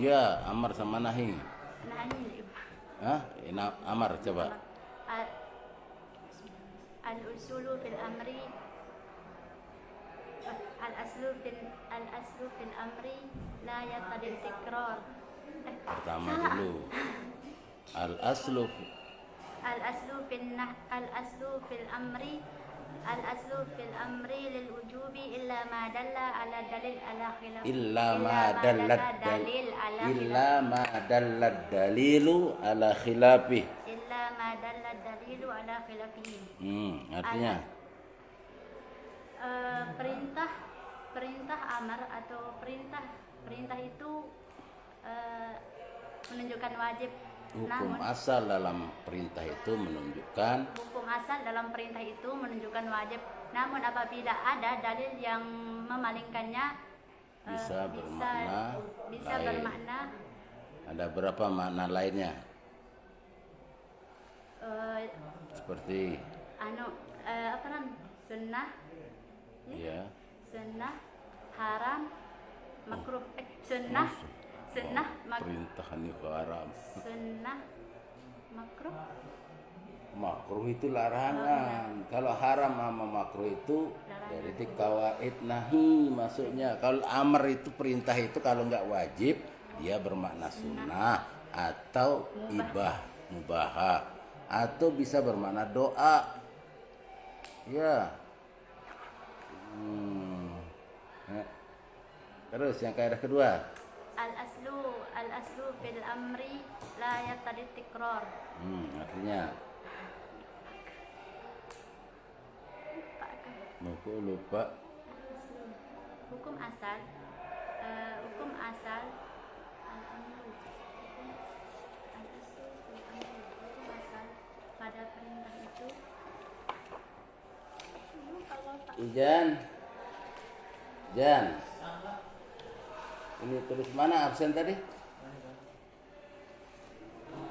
Ya, amar sama nahi. Nahi. Hah? Amar coba. Al-usulu fil amri al-aslu fil amri la yaqtadi tikrar. Pertama dulu. Al-aslu fil amri lil wujubi illa ma dalla ala dalil ala khilaf. Illa ma dalla dalilu ala khilafi. Artinya perintah amar atau perintah itu menunjukkan wajib. Hukum asal dalam perintah itu menunjukkan wajib. Namun apabila ada dalil yang memalingkannya bisa bermakna. Ada berapa makna lainnya? Seperti sunnah, ya, sunnah, haram, makruh, sunnah, perintah ini haram. Sunnah, makruh. Makruh itu larangan. Kalau haram sama makruh itu dari kawaid nahi masuknya. Kalau amar itu perintah itu kalau nggak wajib dia bermakna sunnah atau mubahah atau bisa bermakna doa. Ya. Terus yang kaidah kedua. Al-aslu fil amri la yaqtadi tikrar. Artinya lupa. Hukum asal pada perintah itu Ijan. Jan. Ini tulis mana absen tadi?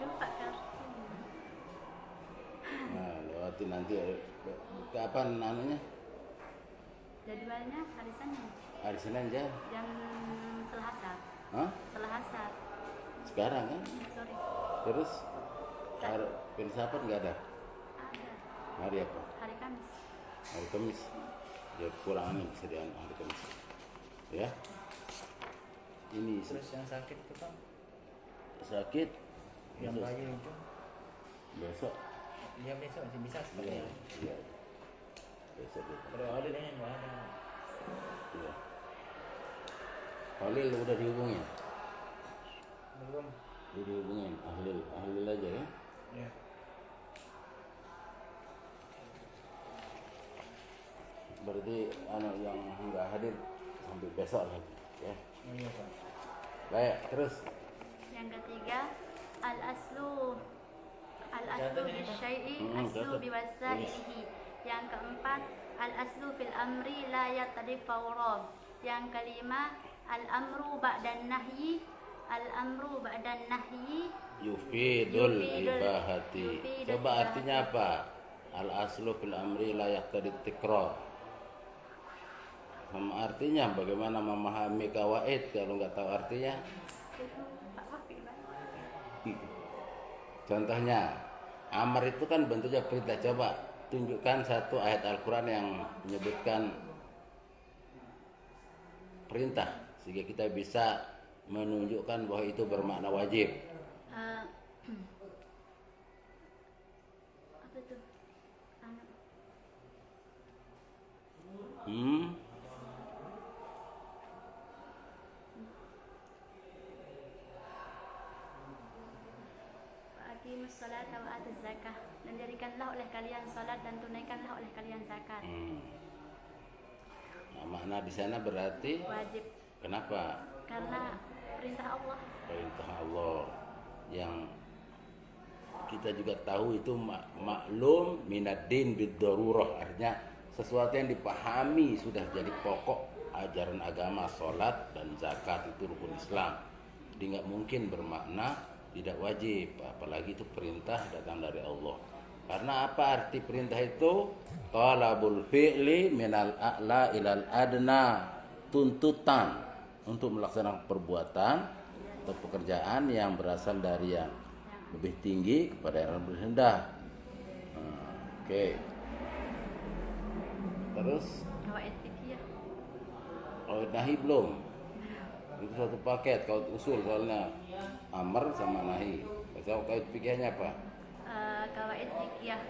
Lupa kartu. Nah, lewatin nanti kapan anunya? Jadwalnya hari Senin Hari Senin Jan. jam Selasa. Hah? Selasa. Sekarang kan? Sorry. Terus hari filsafat nggak ada? Ada. Hari apa? Hari Kamis. Hari Kamis. Ya kurang nih kesediaan hari Kamis. Ya. Ini Terus yang sakit itu Pak, sakit. yang Besok- bayi itu, Besok. dia besok masih bisa Iya. sepertinya. Iya. Besok. Kalau ada ini nggak ada. Iya. Halil udah dihubungin? Belum. Udah dihubungin. Halil aja ya. Ya. Berarti anak yang nggak hadir sampai besok lagi. Ya. Iya Pak. Baik, terus. Yang ketiga, al-aslu Catat ini, Pak. bisyai'i aslu Catat. biwasailihi. Yang keempat, al-aslu fil amri la yaqtadi fawra. Yang kelima, al-amru ba'dan nahyi Yufidul Yufidul- ibahati. yufidul Coba ibahati. artinya apa? Al aslu fil amri la yaqtadi tikrar. Sama artinya bagaimana memahami kawaid kalau nggak tahu artinya? Pak Wafi, Pak. Contohnya, amar itu kan bentuknya perintah. Coba tunjukkan satu ayat Al-Quran yang menyebutkan perintah sehingga kita bisa menunjukkan bahwa itu bermakna wajib. Eh, apa tuh? Anu, Hmm? aqimus salata wa atuz zakah, dan jadikanlah oleh kalian salat dan tunaikanlah oleh kalian zakat. Nah, makna di sana berarti Wajib kenapa? karena perintah Allah. Perintah Allah yang kita juga tahu itu maklum minad-din bid-darurah, artinya sesuatu yang dipahami sudah jadi pokok ajaran agama. Salat dan zakat itu rukun Islam, jadi nggak mungkin bermakna tidak wajib, apalagi itu perintah datang dari Allah. Karena apa arti perintah itu? Talabul fi'li minal a'la ilal adna, tuntutan untuk melaksanakan perbuatan atau pekerjaan yang berasal dari yang lebih tinggi kepada yang lebih rendah. Oke. Terus Qawaid fikih. qawaid nahi belum? Itu satu paket qawaid usul soalnya amar sama nahi. Qawaid fikihnya apa? Qawaid fikih.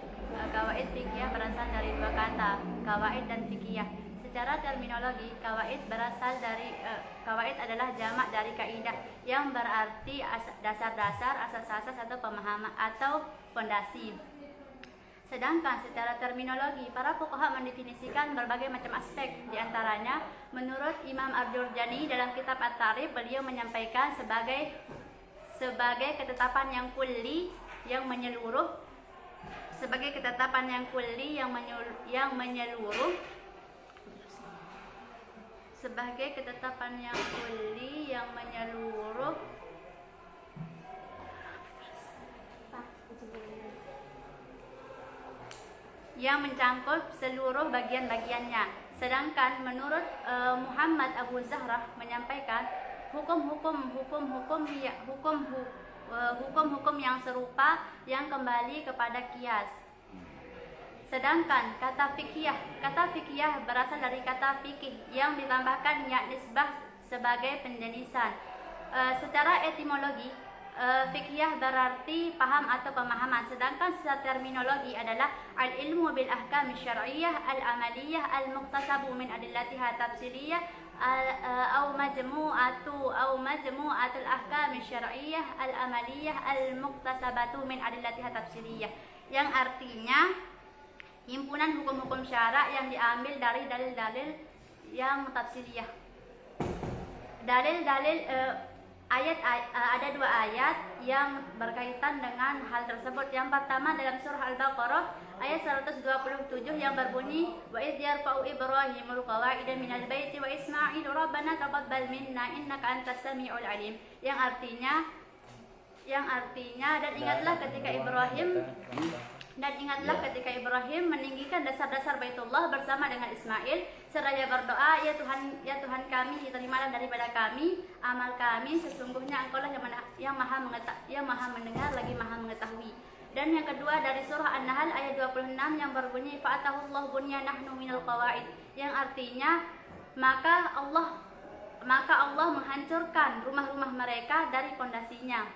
Qawaid fikih berasal dari dua kata, qawaid dan fikih. Secara terminologi, qawaid berasal dari qawaid adalah jamak dari kaidah yang berarti dasar-dasar, asas-asas atau pemahaman atau fondasi. Sedangkan secara terminologi, para fuqaha mendefinisikan berbagai macam aspek. Di antaranya, menurut Imam Ad-Durjani dalam kitab At-Ta'rif, beliau menyampaikan sebagai ketetapan yang kulli yang menyeluruh, sebagai ketetapan yang kulli yang menyeluruh, sebagai ketetapan yang kulli yang menyeluruh yang mencangkup seluruh bagian-bagiannya. Sedangkan menurut Muhammad Abu Zahrah menyampaikan hukum-hukum yang serupa yang kembali kepada qiyas. Sedangkan kata fikih berasal dari kata fikih yang ditambahkan ya nisbah sebagai penjenisan. Secara etimologi, fikih berarti paham atau pemahaman, sedangkan secara terminologi adalah al-ilmu bil ahkam syar'iyyah al-amaliyah al-muqtasabu min adillatiha tafsiliyah au majmu'atul ahkam syar'iyyah al-amaliyah al-muqtasabatu min adillatiha tafsiliyah, yang artinya himpunan hukum-hukum syara yang diambil dari dalil-dalil yang tafsiliyah. Dalil-dalil ada dua ayat yang berkaitan dengan hal tersebut. Yang pertama dalam surah Al-Baqarah ayat 127 yang berbunyi wa idh yarfa'u Ibrahimul qawa'ida minal baiti wa Ismailu rabbana taqabbal minna innaka antas samiul alim, yang artinya dan ingatlah ketika Ibrahim meninggikan dasar-dasar Baitullah bersama dengan Ismail seraya berdoa, ya Tuhan kami, terimalah daripada kami amal kami, sesungguhnya Engkau lah yang maha mendengar lagi maha mengetahui. Dan yang kedua dari surah An-Nahl ayat 26 yang berbunyi fa'atahullahu bunyanahnu minal qawaid, yang artinya maka Allah menghancurkan rumah-rumah mereka dari pondasinya.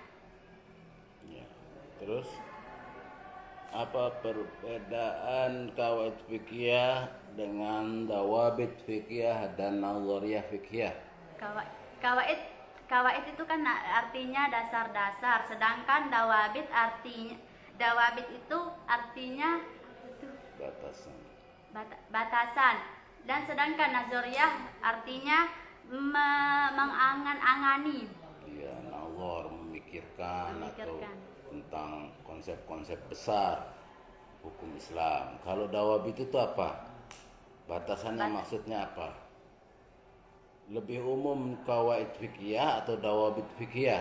Ya. Terus apa perbedaan kawaid fikih dengan dawabit fikih dan nazariyah fikih? Kawaid itu kan artinya dasar-dasar, sedangkan dawabit itu artinya batasan. Dan sedangkan nazariyah artinya mengangan-angani. Iya, nazar memikirkan atau tentang konsep-konsep besar hukum Islam. Kalau dawabit itu apa? Batasannya maksudnya apa? Lebih umum kawaid fikih atau dawabit fikih?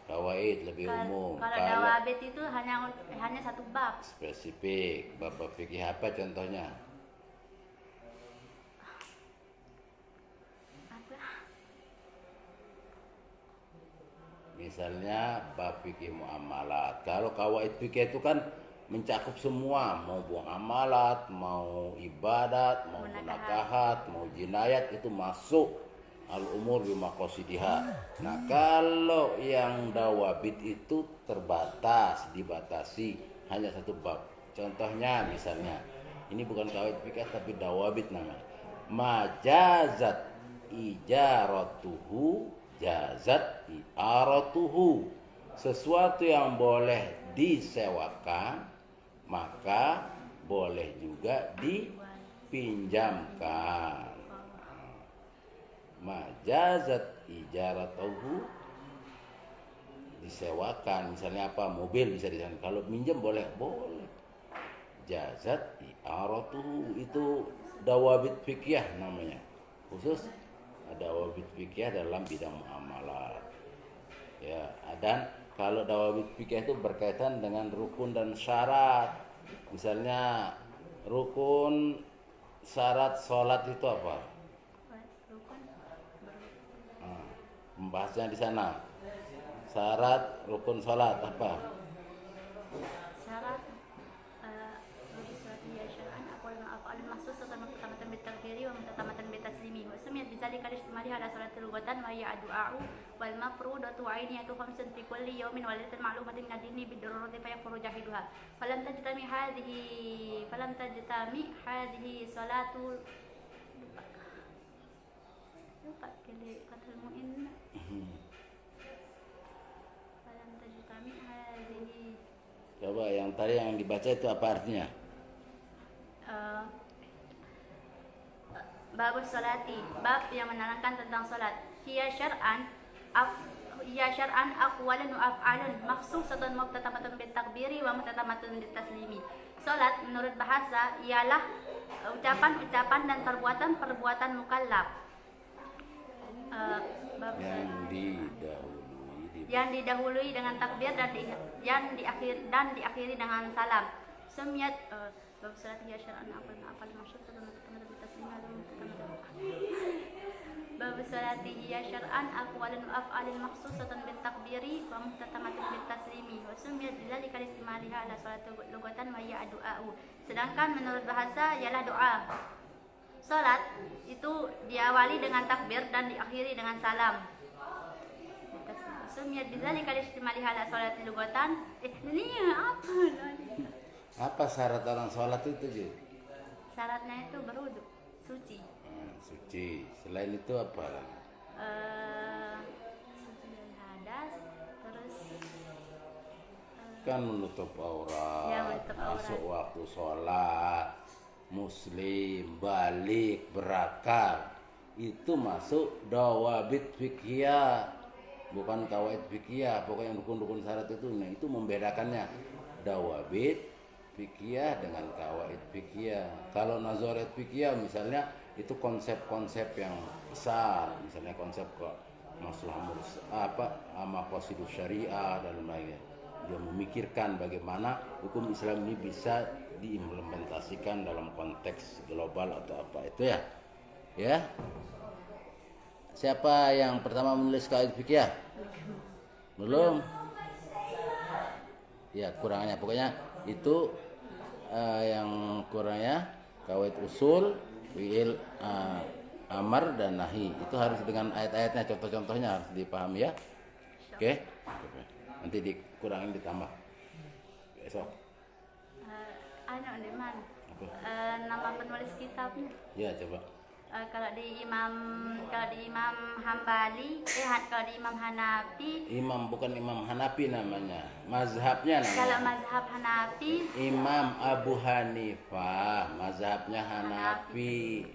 Kawaid lebih umum. Kalau dawabit itu hanya satu bab. Spesifik. Bab fikih apa contohnya? Misalnya bab fikih muamalat. Kalau kawaid fikih itu kan mencakup semua, mau buang amalat, mau ibadat, mau munakahat, mau jinayat, itu masuk al-umur bimaqasidiha. Nah, kalau yang dawabit itu dibatasi hanya satu bab. Contohnya misalnya, ini bukan kawaid fikih tapi dawabit namanya. Majazat ijaratuhu jazat i'aratuhu, sesuatu yang boleh disewakan maka boleh juga dipinjamkan. Majazat ijaratuhu, disewakan, misalnya apa, mobil bisa disewakan. Kalau minjem boleh. Jazat i'aratuhu itu dawabit fikih namanya, khusus dawabit fikih dalam bidang muamalat. Ya, dan kalau dawabit fikih itu berkaitan dengan rukun dan syarat. Misalnya rukun syarat sholat itu apa? Membahasnya di sana. Syarat rukun sholat apa? Syarat bizalika listimali ala salatil lugatan wa hiya addu'a'u wal mafrudatu ainiyatu khamsun fi kulli yawmin wa lailatin ma'lumatin min ad-dini bid-darurati fa yakfuru jahiduha falam tajtami hadhihi salatu lupa kali qatul mu'in falam tajtami hadhihi. Coba yang tadi yang dibaca itu apa artinya? Babus salati, bab yang menerangkan tentang salat. Hiya syar'an aqwalun wa af'alun makhsusatun mubtatamatun bit takbiri wa mubtatamatun bit taslimi. Salat menurut bahasa ialah ucapan-ucapan dan perbuatan mukallaf. Yang didahului dengan takbir dan diakhiri dengan salam. Sumiyat bab salat hiya syar'an aqwalun makhsusatun mubtatamatun bit taslimi. Bab salati hiya syar'an aqwalun wa af'alun makhsusatan bit takbiri wa muhtatamatun bit taslimi wa sumiyat bidzalika listimaliha ala salati lugatan wa hiya addu'a'u. Sedangkan menurut bahasa ialah doa. Salat itu diawali dengan takbir dan diakhiri dengan salam. Sumiyat bidzalika listimaliha ala salati lugatan. Ini apa? Apa syarat orang salat itu, Ju? Syaratnya itu berwudu, suci. Suci. Selain itu apa? Suci dari hadas, terus kan menutup aurat, ya, menutup masuk waktu sholat, muslim, balik, berakal, itu masuk dawabit fikih, bukan kawaid fikih. Pokoknya rukun-rukun syarat itu, nah itu membedakannya. Dawabit fikih dengan kawaid fikih. Kalau nazaret fikih misalnya itu konsep-konsep yang besar, misalnya konsep masalah maqasidus syariah dan lain-lain. Dia memikirkan bagaimana hukum Islam ini bisa diimplementasikan dalam konteks global atau apa itu ya. Ya. Siapa yang pertama menulis kawaid fikih? Belum. Ya, kurangnya pokoknya itu yang kurangnya kawaid usul, fiil, amar dan nahi. Itu harus dengan ayat-ayatnya, contoh-contohnya harus dipahami ya. Oke. Nanti dikurangin ditambah. Besok. Diman. Nama penulis kitabnya. Ya, coba. Kalau di Imam Hambali, kalau di Imam Hanafi. Bukan Imam Hanafi namanya, mazhabnya namanya. Kalau mazhab Hanafi, Imam Abu Hanifah, mazhabnya Hanafi.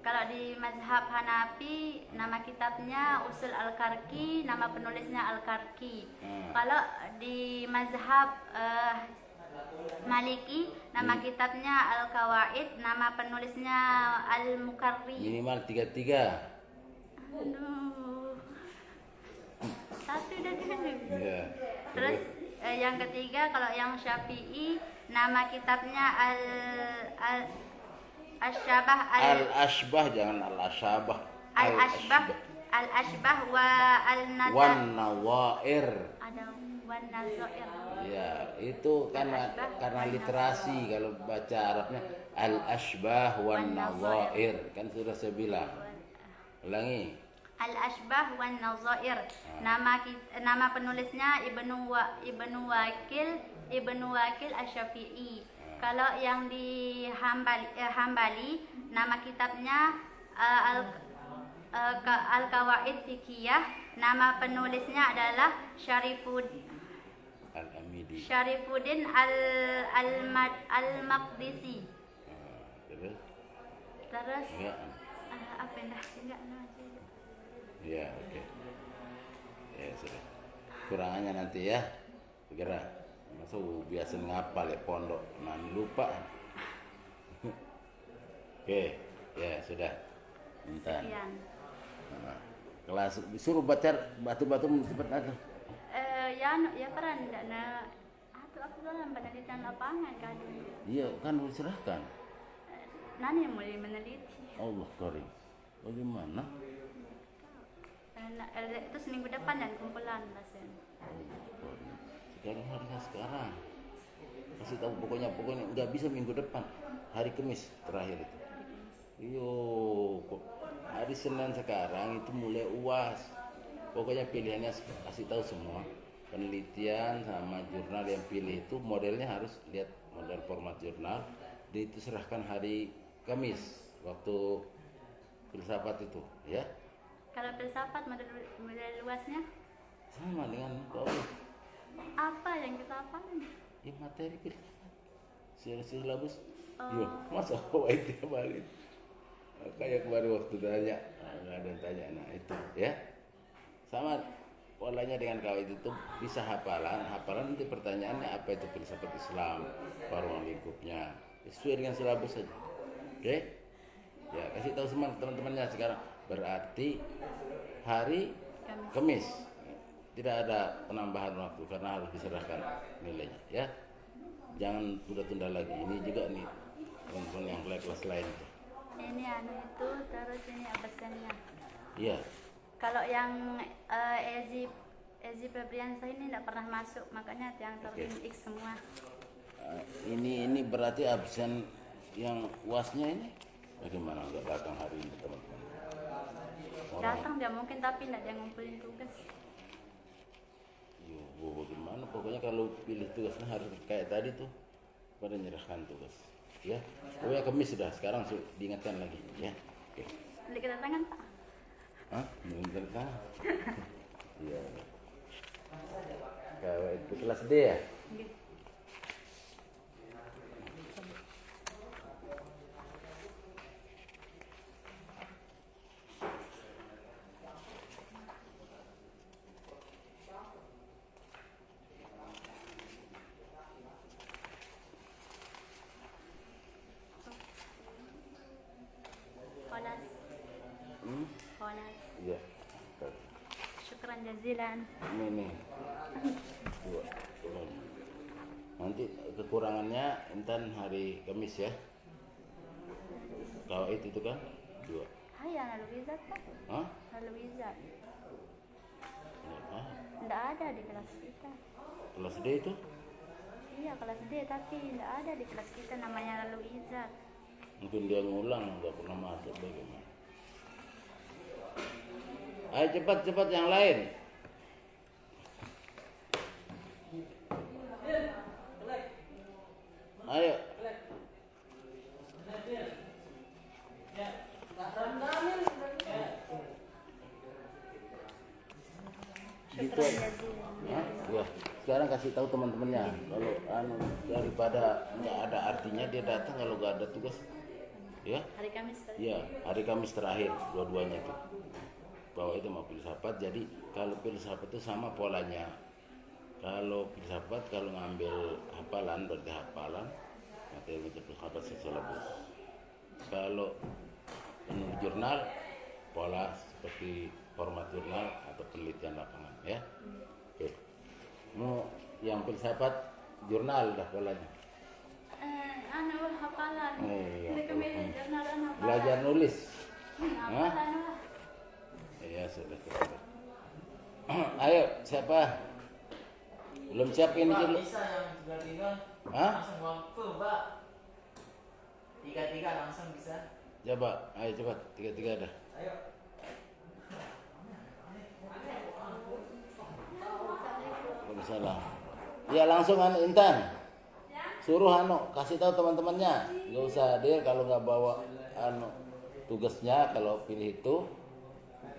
Kalau di mazhab Hanafi, nama kitabnya Usul Al-Karki, nama penulisnya Al-Karki. Kalau di mazhab Maliki, nama kitabnya Al-Qawaid, nama penulisnya Al-Mukarri. Minimal 3. Aduh. Satu udah dulu. Ya. Terus yang ketiga, kalau yang Syafi'i, nama kitabnya Al-Asybah. Al-Ashbah, jangan Al-Asyabah. Al-Ashbah wa Wan-Nawair. Ada wan nazair. Ya, itu karena literasi. Kalau baca Arabnya Al-Ashbah wan-Nawair. Kan sudah saya bilang. Ulangi. Al-Ashbah wan Nazair. Nama penulisnya Ibnu Wakil Asy-Syafi'i. Kalau yang di Hambali, nama kitabnya Al-Qawaid Fiqhiyah. Nama penulisnya adalah Syarifuddin Al-Maqdisi. Terus Ya. Apa dah? Enggak. Ya, oke. Ya, sudah. Kurangannya nanti ya. Segera. Masuk biasa ngapal ya pondok, nanti lupa. Oke, ya sudah. Bentar. Sekian. Nah, kelas disuruh baca batu-batu cepat aja. Ya peran dana. Aku dalam penelitian lapangan kan. Iya, kan diserahkan. Nani yang mulai meneliti. Allah karim. Bagaimana? Itu seminggu depan dan kumpulan dosen. Allah karim. Sekarang. Kasih tahu pokoknya nggak bisa minggu depan. Hari Kamis terakhir itu. Iyo, kok hari Senin sekarang itu mulai UAS. Pokoknya pilihannya kasih tahu semua. Penelitian sama jurnal yang pilih itu modelnya harus lihat model format jurnal. Itu serahkan hari Kamis waktu filsafat itu, ya. Kalau filsafat model luasnya Sama dengan kau. apa yang kita hafalin? Ya materi filsafat. Silabus. Yo, masa kau itu balik. Kayak kemarin waktu tanya, nggak ada yang tanya, nah itu, ya. Sama polanya dengan kau itu bisa hafalan nanti pertanyaannya apa itu filsafat Islam, ruang lingkupnya, sesuai dengan silabus saja. Oke? Ya, kasih tahu semua teman-temannya sekarang. Berarti hari Kamis. Tidak ada penambahan waktu karena harus diserahkan nilainya, ya. Jangan tunda lagi. Ini juga nih teman-teman yang kelas lain itu. Ini itu terus ini absennya. Iya. Kalau yang Ezi Febriansyah ini tidak pernah masuk, makanya yang terpilih X semua. Ini berarti absen yang UASnya ini bagaimana nggak datang hari ini teman-teman? Datang dia mungkin tapi tidak dia ngumpulin tugas. Yo, bagaimana? Pokoknya kalau pilih tugasnya harus kayak tadi tuh, pada menyerahkan tugas. Ya, ya Kamis sudah. Sekarang diingatkan lagi, ya. Oke. Beli kedatangan Pak. Hah? Belum kedatangan? Iya. Kalau itu kelas D ya? Gitu. Khonas. Iya. Syukran jazilan. Ini. Dua. Nanti kekurangannya Intan hari Kamis ya. Kawaid itu kan 2. Hayya Nalwizat Pak. Hah? Nalwizat. Hah? Tidak ada di kelas kita. Kelas D itu? Iya kelas D tapi tidak ada di kelas kita namanya Nalwizat. Mungkin dia ngulang, nggak pernah masuk bagaimana. Ayo cepat yang lain. Ayo. Gitu. Syukran jazilan. Hah? Ya. Sekarang kasih tahu teman-temannya kalau daripada nggak ada artinya dia datang kalau nggak ada tugas. Ya. Hari Kamis tadi. Iya, hari Kamis terakhir dua-duanya itu. Bahwa itu mau filsafat. Jadi kalau filsafat itu sama polanya. Kalau filsafat kalau ngambil hafalan berarti hafalan materi filsafat silabus. Kalau penulis jurnal pola seperti format jurnal atau penelitian lapangan ya. Oke. Mau yang filsafat jurnal dah polanya. Hafalan. Iya. Jurnal dan hafalan. Belajar nulis. Hafalan lah. Iya sudah. Ayo siapa? Belum siap ini dulu. Bisa yang 3-3 Hah? langsung waktu Pak. 3-3 langsung bisa. Coba, ayo cepat 3-3 dah. Ayo. Waalaikumsalam. Ya langsung Intan. Suruh kasih tahu teman-temannya. Gak usah dia kalau nggak bawa tugasnya kalau pilih itu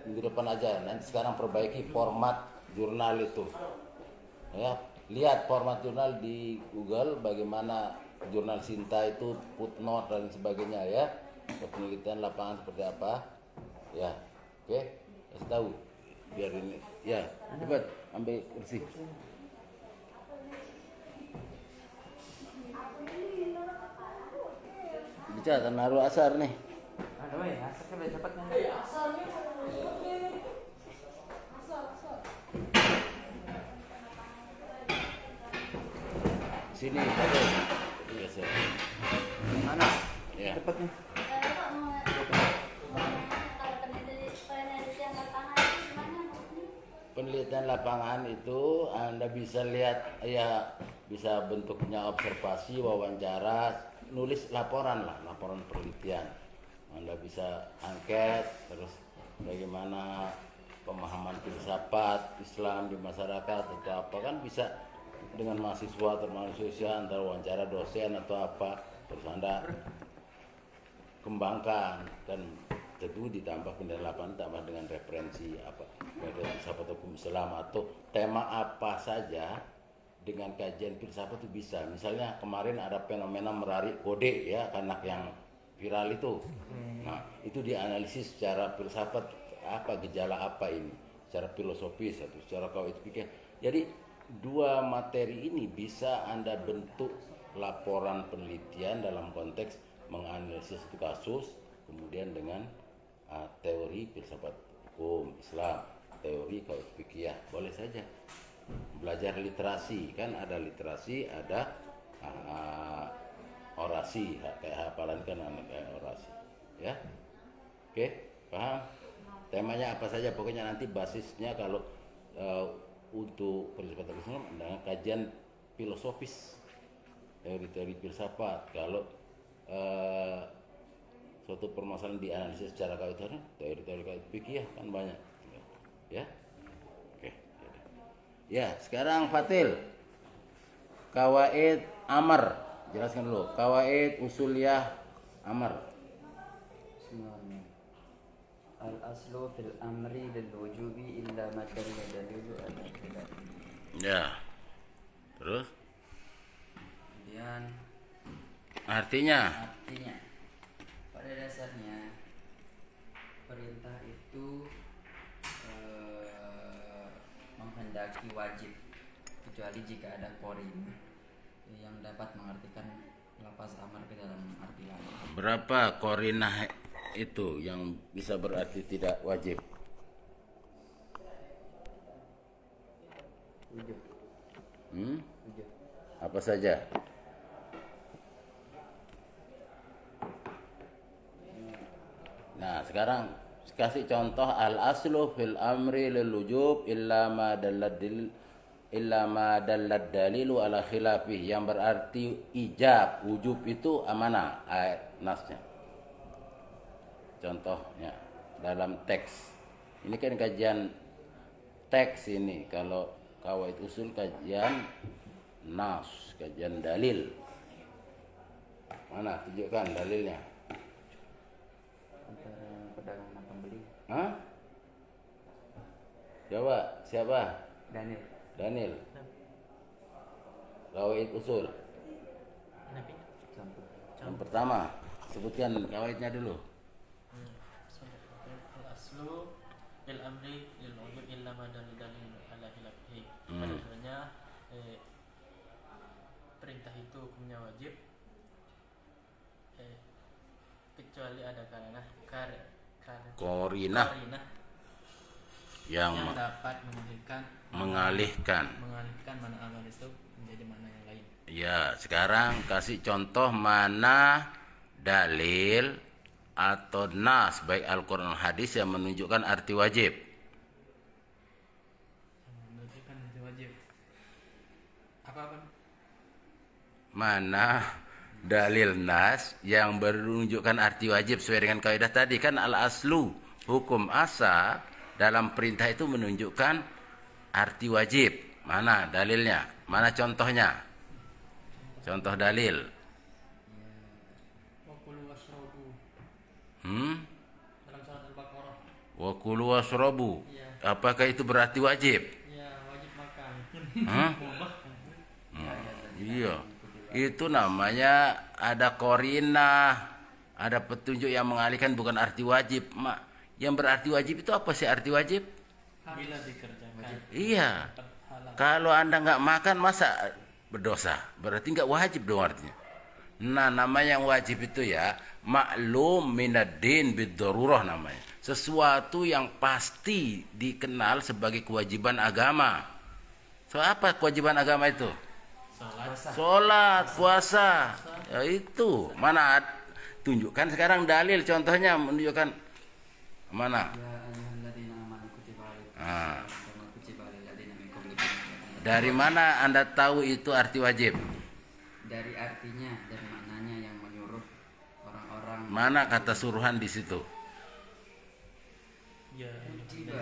minggu depan aja. Nanti sekarang perbaiki format jurnal itu. Ya, lihat format jurnal di Google bagaimana jurnal Sinta itu footnote dan sebagainya ya. Penelitian lapangan seperti apa. Ya. Oke, kasih tahu biar ini. Ya, cepat ambil kursi. Bicara naruh asar nih. Aduh ya, asal cepat nanti. Sini, aduh. Iya, sir. Mana? Ya. Cepat nih. Penelitian lapangan itu Anda bisa lihat ya, bisa bentuknya observasi, wawancara, nulis laporan lah, laporan penelitian. Anda bisa angket, terus bagaimana pemahaman filsafat Islam di masyarakat atau apa kan bisa dengan mahasiswa atau mahasiswa antara wawancara dosen atau apa, terus Anda kembangkan dan tentu ditambah penelitian lapangan tambah dengan referensi apa filsafat hukum Islam atau tema apa saja dengan kajian filsafat itu bisa. Misalnya kemarin ada fenomena merarik kode ya anak yang viral itu. Nah itu dianalisis secara filsafat apa gejala apa ini secara filosofis atau secara kawaid fikih. Jadi dua materi ini bisa Anda bentuk laporan penelitian dalam konteks menganalisis satu kasus kemudian dengan teori filsafat hukum Islam, teori kawaid fikih boleh saja. Belajar literasi kan ada literasi, ada orasi kayak hafalan kan kayak orasi ya. Oke, paham? Temanya apa saja pokoknya nanti basisnya kalau untuk filsafat Islam dengan kajian filosofis teori-teori filsafat. Kalau suatu permasalahan dianalisis secara kaitannya teori-teori kawaid fikih kan banyak ya. Oke. Ya, sekarang Fatil. Kawaid amar. Jelaskan dulu. Kawaid usuliyah amar. Bismillahirrahmanirrahim. Al-aslu fil amri lil wujubi illa ma dalla dalilu ala khilaf. Ya. Terus Kemudian artinya pada dasarnya perintah itu menghendaki wajib kecuali jika ada qarin yang dapat mengartikan lafaz amar ke dalam arti lain. berapa korinah itu yang bisa berarti tidak wajib? Wujud. Wujud. Apa saja? Nah, sekarang kasih contoh al aslu fil amri lil wujub illa ma dallat dalilu ala khilafih, yang berarti ijab, wujub itu mana ayat nasnya? Contohnya dalam teks. Ini kan kajian teks ini. Kalau kawaid usul kajian nas, kajian dalil. Mana tunjukkan dalilnya? Antara pedagang dan pembeli. Hah? Coba, siapa? Daniel. Kawaid usul. Contoh. Yang pertama, sebutkan kawaidnya dulu. Al-aslu fil amri lil wujub illa ma dalil ala khilafihi. Pada sebenarnya perintah itu hukumnya wajib kecuali ada Qarinah yang yang dapat mengalihkan. mana amal itu menjadi mana yang lain. Ya, sekarang kasih contoh mana dalil atau nas baik Al-Quran hadis yang menunjukkan arti wajib. Menunjukkan arti wajib. Apa? Mana dalil nas yang menunjukkan arti wajib sesuai dengan kaidah tadi kan al-aslu, hukum asal dalam perintah itu menunjukkan arti wajib. Mana dalilnya? Mana contohnya? Contoh dalil. Wa kulu washrabu. Dalam surat Al-Baqarah. Wa kulu washrabu. Iya. Apakah itu berarti wajib? Ya, wajib makan. Hah? Iya. Itu namanya ada qarinah, ada petunjuk yang mengalihkan, bukan arti wajib. Yang berarti wajib itu apa sih arti wajib? Bila dikerjakan. Iya. Halal. Kalau Anda nggak makan masa berdosa? Berarti nggak wajib dong artinya. Nah, namanya yang wajib itu ya maklum minad-din bid-darurah namanya. Sesuatu yang pasti dikenal sebagai kewajiban agama. So apa kewajiban agama itu? Sholat, puasa. Ya itu. Mana tunjukkan sekarang dalil contohnya menunjukkan mana? Ya ayyuhalladzina amanu kutiba alaikum Ah. kama kutiba alal ladzina min qablikum. Dari mana Anda tahu itu arti wajib? Dari artinya, dari maknanya yang menyuruh orang-orang. Mana kata suruhan di situ? Ya, Kutiba.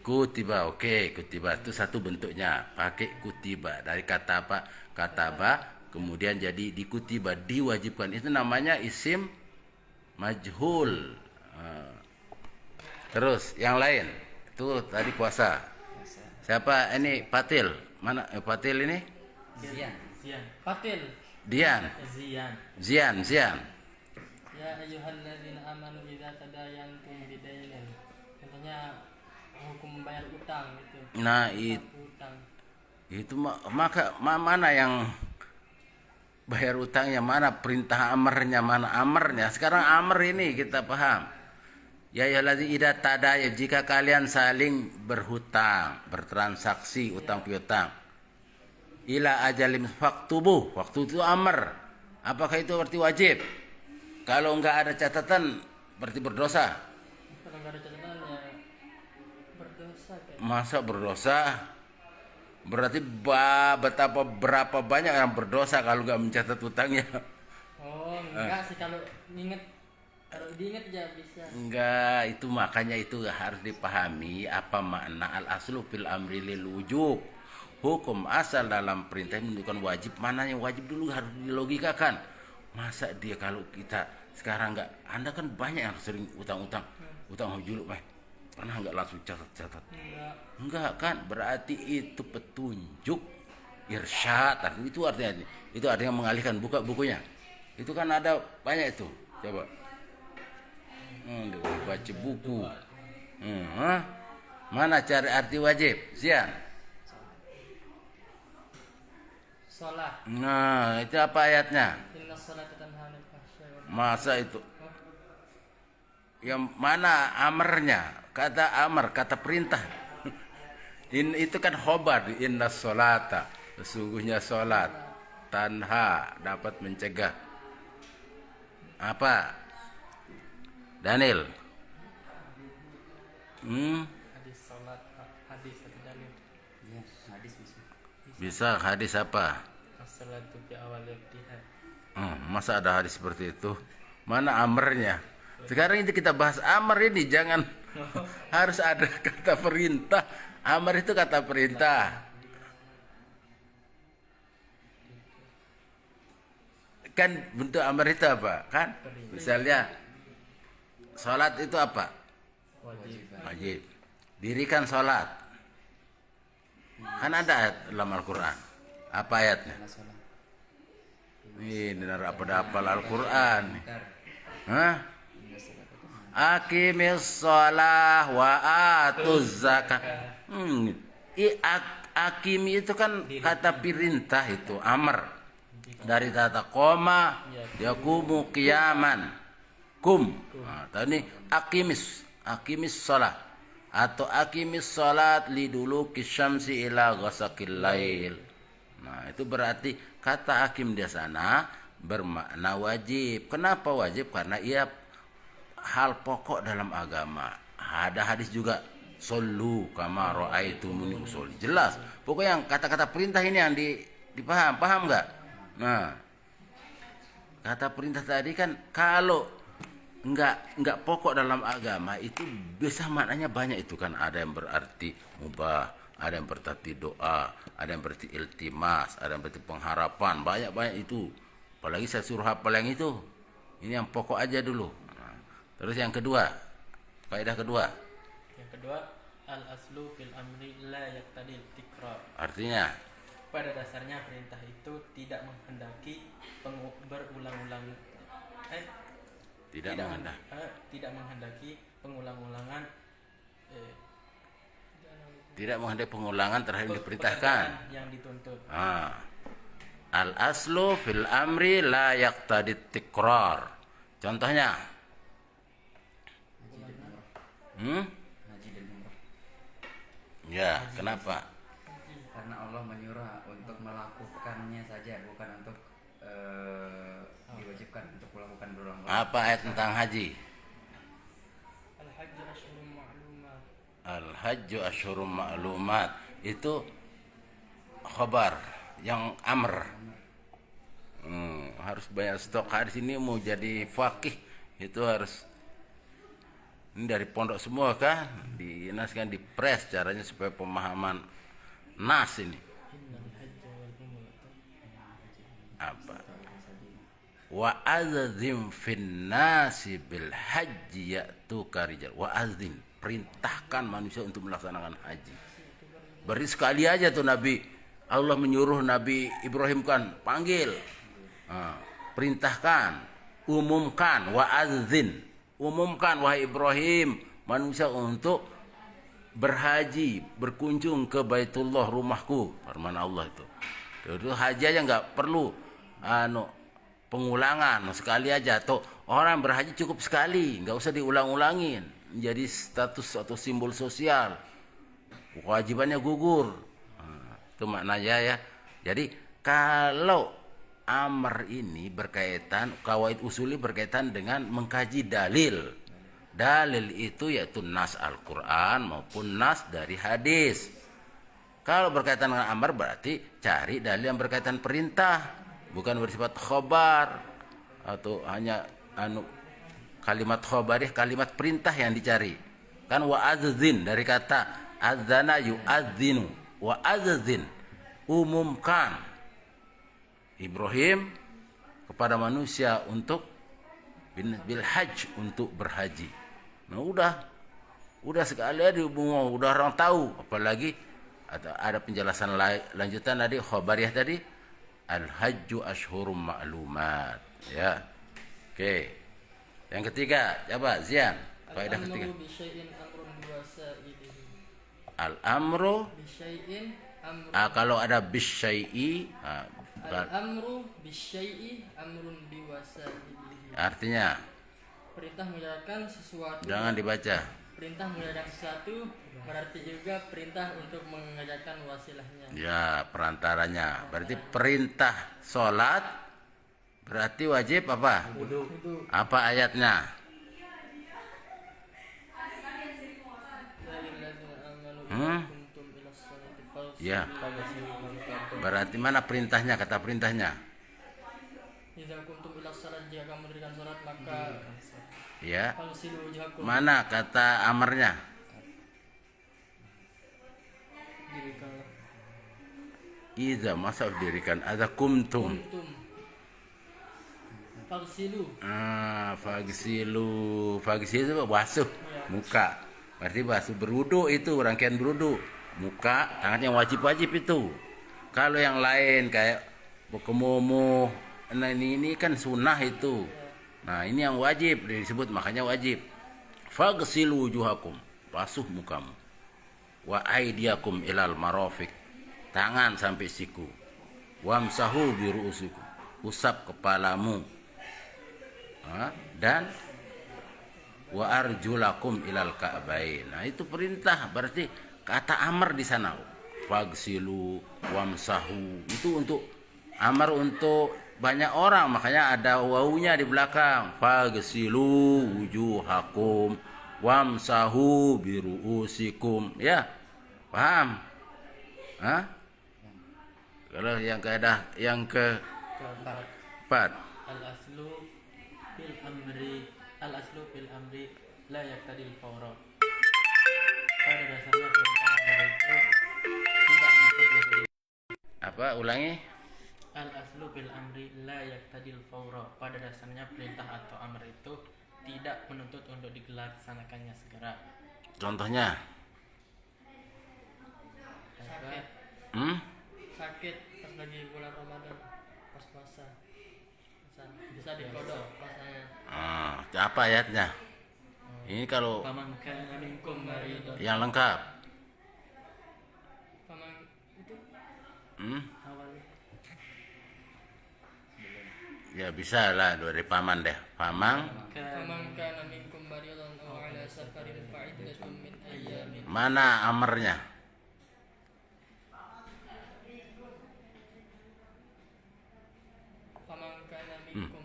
Kutiba, oke, kutiba itu satu bentuknya, pakai kutiba dari kata apa? Kataba, kemudian jadi dikutiba, diwajibkan. Itu namanya isim majhul. Terus yang lain itu tadi puasa. Siapa ini? Patil. Mana Patil ini? Zian. Fatil. Dian. Zian. Zian. Ya ayyuhalladzina amanu idza tadayantum bidainin. Contohnya hukum membayar utang gitu. Nah, itu Utang. maka mana yang bayar utangnya, mana perintah amarnya, mana amarnya. Sekarang amar ini kita paham. Ya ayyuhalladzina idza tadaya, jika kalian saling berhutang, bertransaksi utang piutang. Ila ajalim faktubuh, waktu itu amar. Apakah itu berarti wajib? Kalau enggak ada catatan berarti berdosa. Kalau nggak ada catatan ya berdosa kayak. Masa berdosa? Berarti betapa berapa banyak yang berdosa kalau nggak mencatat utangnya. Oh, enggak sih kalau inget. Kalau diinget aja bisa. Enggak, itu makanya itu harus dipahami apa makna al-aslu fil amri lil wujub. Hukum asal dalam perintah menunjukkan wajib, mana yang wajib dulu harus dilogikakan. Masa dia kalau kita sekarang enggak, Anda kan banyak yang sering utang-utang, utang hujul, pernah enggak langsung catat-catat? Enggak kan, berarti itu petunjuk irsyad, itu artinya mengalihkan, buka bukunya. Itu kan ada banyak itu. Coba. Baca buku. Mana cari arti wajib? Zian. Sholat. Nah, itu apa ayatnya? Inna sholata tanha 'anil fahsya'i wal Masa itu? yang mana amarnya? Kata amar, kata perintah. Itu kan khobar, inna sholata, sesungguhnya sholat tanha, dapat mencegah apa? Daniel. Hadis salat, hadis atau dalil. Ya, hadis bisa. Bisa hadis apa? As-salatu fi awal waqtiha. Masa ada hadis seperti itu? Mana amarnya? Sekarang itu kita bahas amar ini, jangan harus ada kata perintah. Amar itu kata perintah. Kan bentuk amar itu apa? Kan? Misalnya salat itu apa? Wajib. Wajib. Dirikan salat. Kan ada ayat dalam Al-Qur'an. Apa ayatnya? Ini apa hafal Al-Qur'an. Hah? Aqimis shalah wa atuz zakat. Akimi itu kan kata perintah, itu amar. Dari kata koma yakumu qiyaman. Tadi aqimis shalah atau aqimis salat liduluki syamsi ila ghasaqil lail. Nah, itu berarti kata akim di sana bermakna wajib. Kenapa wajib? Karena ia hal pokok dalam agama. Ada hadis juga, sallu kama raaitumuni usolli. Jelas. Pokoknya yang kata-kata perintah ini yang paham enggak? Nah, kata perintah tadi kan kalau enggak pokok dalam agama itu bisa maknanya banyak, itu kan ada yang berarti mubah, ada yang berarti doa, ada yang berarti iltimas, ada yang berarti pengharapan, banyak itu. Apalagi saya suruh hafal yang itu. Ini yang pokok aja dulu. Nah, terus yang kedua, kaidah kedua. Yang kedua, al-aslu fil amri la yaqtadil tikrar. Artinya Pada dasarnya perintah itu tidak menghendaki berulang-ulang tidak menghendaki pengulang-ulangan tidak menghendaki pengulangan terhadap yang diperintahkan. Yang dituntut. Al-aslu fil amri la yaqtadit tikrar. Contohnya Haji dan umrah. ya, kenapa? Karena Allah menyuruh untuk melakukannya saja, bukan untuk diwajibkan untuk melakukan berulang-ulang. Apa ayat tentang haji? Al-hajju asyhurun ma'lumat. Al-hajju asyhurum ma'lumat. Itu khabar yang amr. Harus banyak stok hadis ini. Mau jadi faqih itu harus, ini dari pondok semua kan, dinaskan, dipres caranya supaya pemahaman nas ini. Apa? Wa azim fin nasi bil haji ya'tuka rijal. Wa azim, perintahkan manusia untuk melaksanakan haji. Beri sekali aja tuh Nabi, Allah menyuruh Nabi Ibrahim kan, panggil, perintahkan, umumkan, wa azin, umumkan wahai Ibrahim manusia untuk berhaji, berkunjung ke Baitullah, rumahku, firman Allah itu. Itu haji aja nggak perlu pengulangan, sekali aja. Atau orang berhaji cukup sekali, nggak usah diulang-ulangin, menjadi status atau simbol sosial, kewajibannya gugur. Itu maknanya ya. Jadi kalau amar ini berkaitan, kawaid usuli berkaitan dengan mengkaji dalil. Dalil itu yaitu nas Al-Quran maupun nas dari hadis. Kalau berkaitan dengan amar berarti cari dalil yang berkaitan perintah, bukan bersifat khobar atau hanya kalimat khobarih, kalimat perintah yang dicari. Kan wa adzin dari kata adzana yu'adzinu, wa adzin, umumkan Ibrahim kepada manusia untuk bil hajj, untuk berhaji. Nah udah sekali aja dihubung, udah orang tahu. Apalagi ada penjelasan lanjutan tadi, khobariyah tadi, al-hajju asyhurum ma'lumat. Ya. Oke. Yang ketiga, coba Zian, faedah ketiga. Al-amru bisyai'in amrun. Kalau ada bisyai'i, Al-amru bisyai'i amrun biwasailihi. artinya perintah menjalankan sesuatu. Jangan dibaca. Perintah menjalankan sesuatu berarti juga perintah untuk mengerjakan wasilahnya. Ya, perantaranya. Berarti perintah sholat berarti wajib apa? Wudu. Apa ayatnya? Ya. Berarti mana perintahnya? Kata perintahnya. Jika kuntum ila salat, jika kamu mendirikan salat maka Ya. fagsilu wujuhakum. Mana kata amarnya? Dirikanlah. Iza, masa dirikan ada kumtum. Kuntum. Fagsilu. Fagsilu itu basuh muka. Berarti basuh berwudu itu rangkaian berwudu. Muka, tangan yang wajib-wajib itu. Kalau yang lain kayak bekemumu, nah ini kan sunnah itu. Nah ini yang wajib disebut, makanya wajib. Fagsilu wujuhakum, basuh mukamu. Wa aidiakum ilal marafiq, tangan sampai siku. Wamsahu biru'usikum, usap kepalamu. Dan wa arjulakum ilal ka'bain. Nah itu perintah, berarti kata amar di sana. Fagsilu wamsahu itu untuk amar untuk banyak orang, makanya ada wawunya di belakang. Fagsilu wujuhakum wamsahu biru'usikum. Ya, paham? Kalau yang kaidah yang keempat, Al-aslu fil amri la yaqtadil fawra. Pada dasarnya perintah amar itu tidak menuntut. apa? Ulangi. Al-aslu fil amri la yaqtadil fawra. Pada dasarnya perintah atau amar itu tidak menuntut untuk dilaksanakannya segera. Contohnya? Sakit. Sakit pas lagi bulan Ramadan, pas puasa. Bisa dikodok puasanya. Apa ayatnya? Ini kalau Faman kana minkum maridun. yang lengkap. Faman itu awalnya. Ya bisa lah dari paman deh. Faman. Faman kana minkum maridun aw ala safarin fa iddatun min ayyamin. Mana amarnya? Faman kana minkum.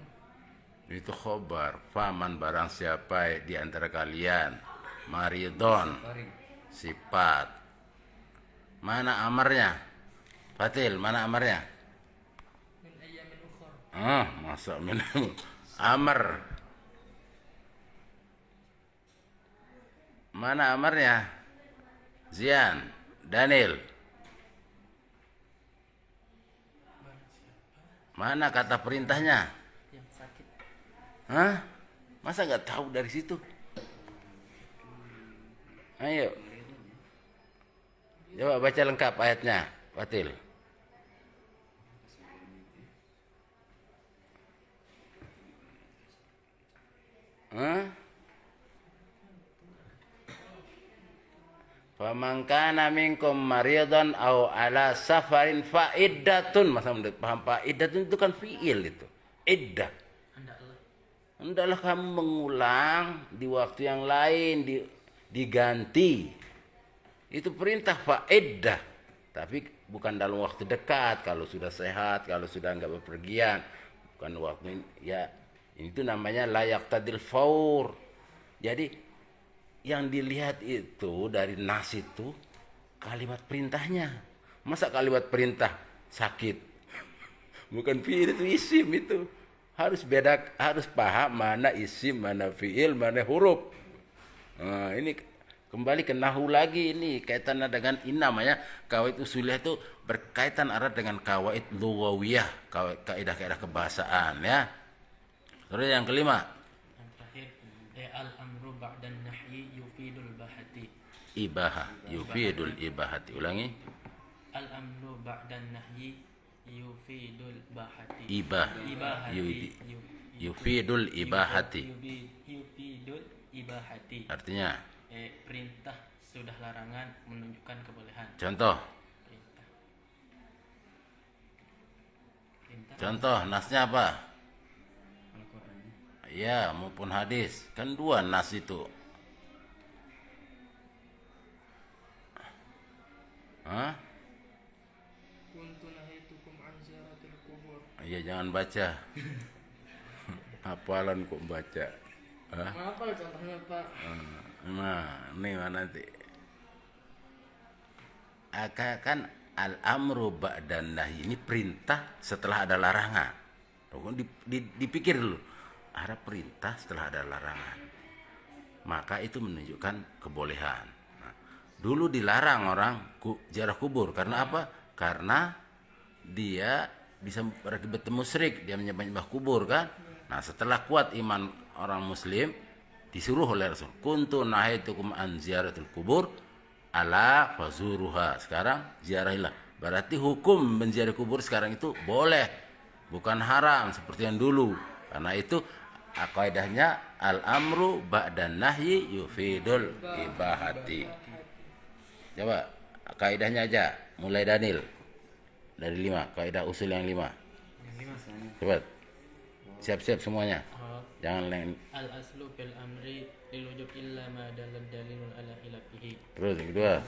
Itu khobar. Faman barang siapa di antara kalian maridon, sifat. Mana amarnya? Fatil, mana amarnya? Min ayyamin ukhra. Masa minum amar. Mana amarnya? Zian, Daniel. Mana kata perintahnya? Yang sakit. Masa nggak tahu dari situ? Ayo. Coba baca lengkap ayatnya, Fatil. Faman kana minkum maridun aw ala safarin fa iddatun. Masa paham Pak? Iddatun itu kan fiil itu. Iddah. Hendaklah kamu mengulang di waktu yang lain, diganti. Itu perintah faedah. Tapi bukan dalam waktu dekat, kalau sudah sehat, kalau sudah enggak bepergian. Bukan waktu ya, itu namanya layak tadil faur. Jadi yang dilihat itu dari nas itu kalimat perintahnya. Masa kalimat perintah sakit? Bukan fiil, itu isim itu. Harus beda, harus paham mana isim, mana fiil, mana huruf. Nah, ini kembali ke nahu lagi, ini kaitannya dengan ini namanya kawaid usuliyah, itu berkaitan erat dengan kawaid lughawiyah, kaidah-kaidah kebahasaan ya. Terus yang kelima, Yang terakhir, al-amru ba'dan nahyi yufidul bahati. ibahah, yufidul ibahati. Ulangi. Al-amru ba'dan nahyi yufidul bahati. Yufidul ibahati. Yufidul ibahati. Artinya Perintah sudah larangan menunjukkan kebolehan. contoh. Perintah. Contoh nasnya apa? Ya, maupun hadis. Kan dua nas itu. Hah? Kuntu nahaitukum an ziyaratil kubur. Iya, jangan baca. Hafalan kok baca. Hah? Apa contohnya, Pak? Nah, ini mana nanti? Kan al-amru ba'dan nahi ini perintah setelah ada larangan. Dipikir dulu. Ada perintah setelah ada larangan. Maka itu menunjukkan kebolehan. Nah, dulu dilarang orang ziarah kubur karena apa? Karena dia bisa berakibat musyrik, dia menyembah kubur kan. Nah, setelah kuat iman orang muslim disuruh oleh Rasul, kuntu nahaitukum an ziyaratul kubur ala fazuruha. Sekarang ziarahilah. Berarti hukum menziarahi kubur sekarang itu boleh, bukan haram seperti yang dulu. Karena itu kaidahnya al-amru ba'dan nahyi yufidul ibahati. Coba kaidahnya aja, mulai Daniel. Dari 5, kaidah usul yang 5. Coba. Siap-siap semuanya. Jangan lain. Al-aslu fil amri lil wujub illa ma dalal dalilun ala khilafihi. Terus yang kedua.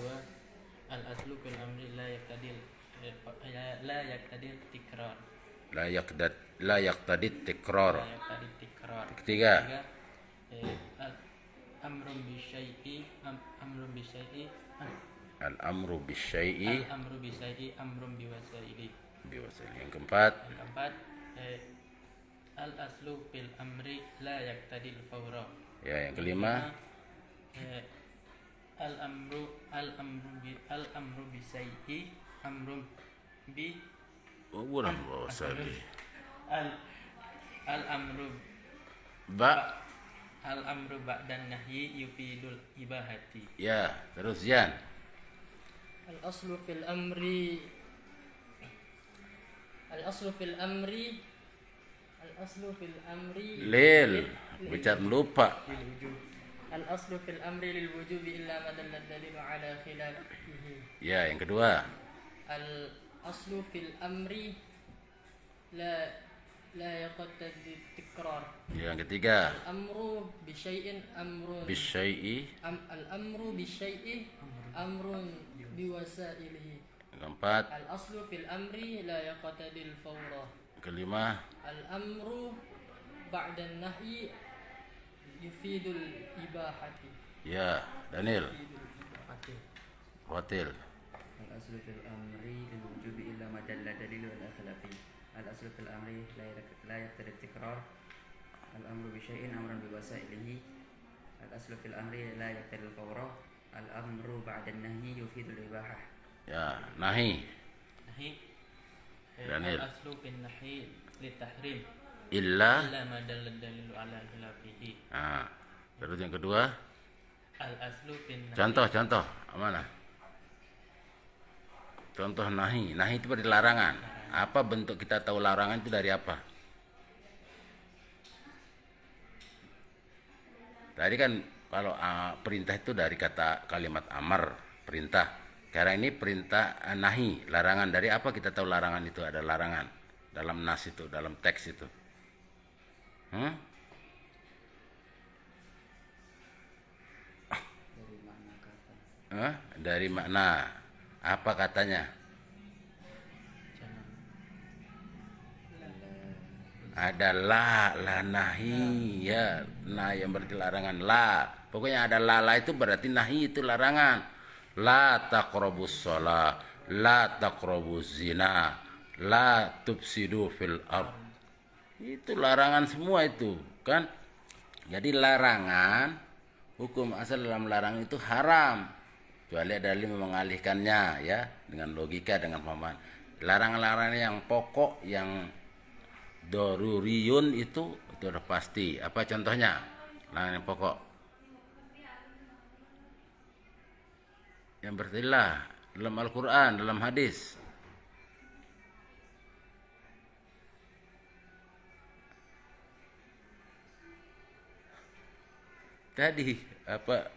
Al-aslu fil amri la yaqtadil tikrar. La yaqtadi tikrar. La yaqtadi tikrar. Ketiga. Amrun bi syai'i Al-amru bisyai'i amrun bi wasaili. Yang keempat. Al-aslu fil amri la yaqtadil fawra. Ya, yang kelima. Al-amru bi syai'i amrun bi Bukan wasali. Al-amru ba'dan nahyi yufidul ibahati. Ya, terus Yan. Al-aslu fil amri Lil. Bicara lupa. Al-aslu fil amri lil wujubi illa ma dalla dalilu ala khilafihi. Ya, yang kedua. Al-aslu fil amri la yaqtadi tikrar. Yang ketiga. Al-amru bi syai'in amrun Bisyai'i. Al-amru bi syai'i amrun bi wasailihi. Yang keempat. Al-aslu fil amri la yaqtadil fawra. Kelima. Al-amru ba'da nahyi yufidul ibahati. Ya, Daniel. Watil. Al-aslu fil amri lil wujubi illa ma dalla dalilu ala khilafi. Al-aslu fil amri la yaqtadi tikrar. Al-amru bi syai'in amrun bi wasailihi. Al-aslu fil amri la yaqtadi al-fawra. Al-amru ba'da an-nahyi yufidul ibahah. Ya, nahi. Daniel. Al-aslu fil nahyi litahrim Illa. ma dalla dalilu ala khilafihi. Nah, terus yang kedua. Al-aslu fil nahyi. Contoh. Mana? Contoh nahi. Nahi itu berarti larangan. Apa bentuk kita tahu larangan itu dari apa? Tadi kan kalau perintah itu dari kata kalimat amar, perintah. Sekarang ini perintah nahi, larangan. Dari apa kita tahu larangan itu ada larangan? Dalam nas itu, dalam teks itu. Dari makna kata. Dari makna. Apa katanya? Ada la nahi, ya, nah yang berarti larangan la. Pokoknya ada la itu berarti nahi, itu larangan. La taqrabus shalah, la taqrabuz zina, la tufsidu fil ard. Itu larangan semua itu, kan? Jadi larangan, hukum asal dalam larangan itu haram. Kecuali ada dalil mengalihkannya, ya, dengan logika, dengan pemahaman. Larangan-larangan yang pokok, yang doruriyun itu udah pasti. Apa contohnya? Larangan yang pokok. Yang bertilah dalam Al-Quran, dalam hadis. Tadi apa?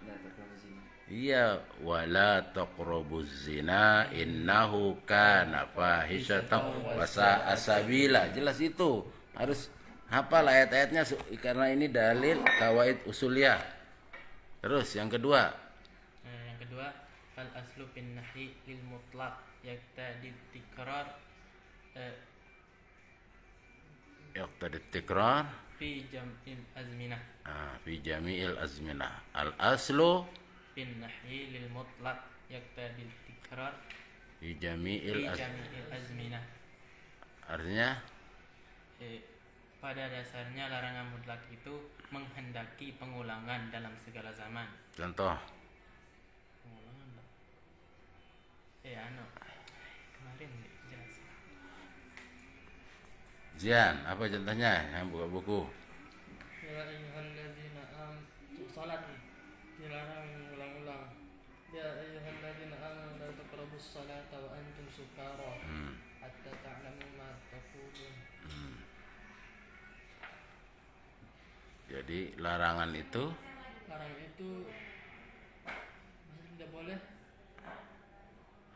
Iya, wala taqrabuz zina innahu kana fahishatan wa sa'a sabila. Jelas itu. Harus Hafal ayat-ayatnya karena ini dalil kawaid usuliyah. Terus yang kedua, Yang kedua, al aslu bin nahi lil mutlaq yaqtadi tikrar yaqtadi tikrar fi jam'il azminah. fi jami'il azminah. Al aslu Bin nahi lil mutlaq yaqtadi tikrar fi fi jami'il jami'il azminah. artinya Pada dasarnya larangan mutlak itu menghendaki pengulangan dalam segala zaman. contoh. Pengulangan lah. Kemarin jelas. Zian, apa contohnya yang buka buku? Ya ayyuhalladzina salat dilarang ulang-ulang. Ya ayyuhalladzina amanu la taqrabus salata wa antum sukara hatta ta'lamu ma taqulun. Jadi larangan itu tidak boleh.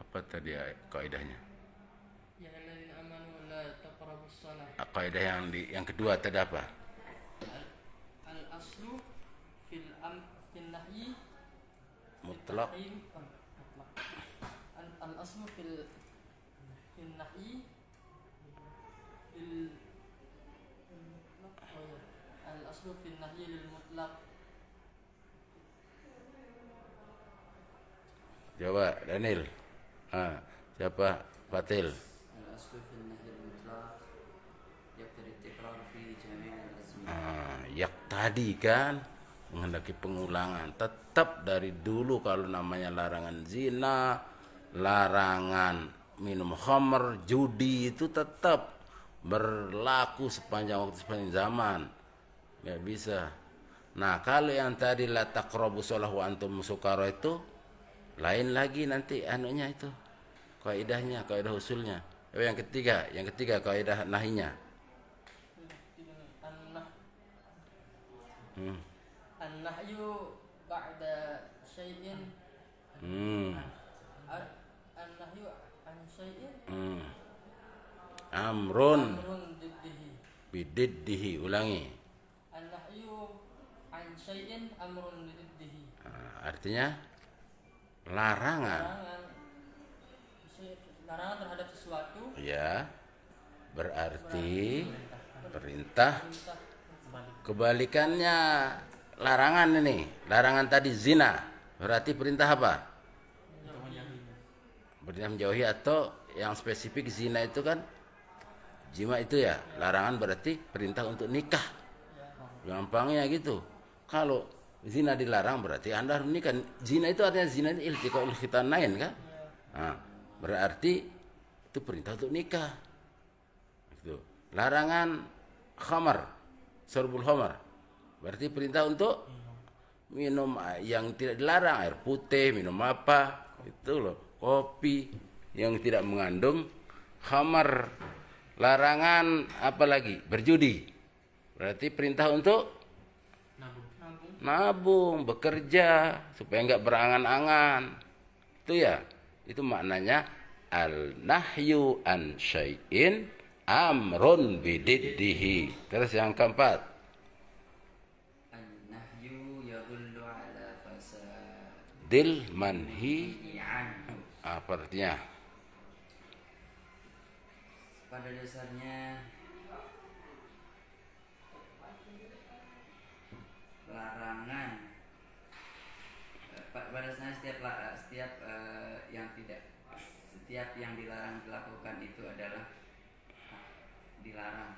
apa tadi kaidahnya? Ya ayyuhalladzina amanu la taqrabus salat. Kaidah yang kedua tadi apa? Al aslu fil nahyi Mutlak. al aslu fil nahyi al aslu fil nahyi lil mutlaq. Coba Daniel. Siapa? Fatil. Al aslu fil nahi al mutlaq yaqtadi tikrar fi jami'il azminah. Yak tadi kan menghendaki pengulangan. Tetap dari dulu kalau namanya larangan zina, larangan minum khamr, judi itu tetap berlaku sepanjang waktu, sepanjang zaman. Nggak bisa. Nah kalau yang tadi la taqrabu shalah wa antum sukara itu lain lagi nanti anunya itu kaidahnya, kaidah usulnya. Yang ketiga kaidah nahinya. An-nahyu ba'da syai'in an-nahyu an syai'in Amrun diddihi. bididdihi. Ulangi. An-nahyu an syai'in amrun diddihi. Artinya larangan. Larangan terhadap sesuatu Ya, berarti perintah. Kebalikannya larangan ini. Larangan tadi zina. Berarti perintah apa? Perintah menjauhi, atau yang spesifik zina itu kan jima itu ya. Larangan berarti perintah untuk nikah. Gampangnya gitu. Kalau zina dilarang berarti Anda harus nikah. Zina itu artinya zina itu iltiqaul khitanain kan? Nah, berarti itu perintah untuk nikah. Gitu. Larangan khamar, syurbul khamar. Berarti perintah untuk minum yang tidak dilarang, air putih, minum apa? Itu loh, kopi yang tidak mengandung khamar. Larangan apa lagi? Berjudi. Berarti perintah untuk nabung, bekerja supaya enggak berangan-angan. Itu ya. Itu maknanya al-nahyu an syai'in amrun bididdihi. Terus yang keempat, An-nahyu yadullu ala dil manhi. anhu. Apa artinya? Pada dasarnya larangan pada dasarnya setiap yang dilarang dilakukan itu adalah dilarang.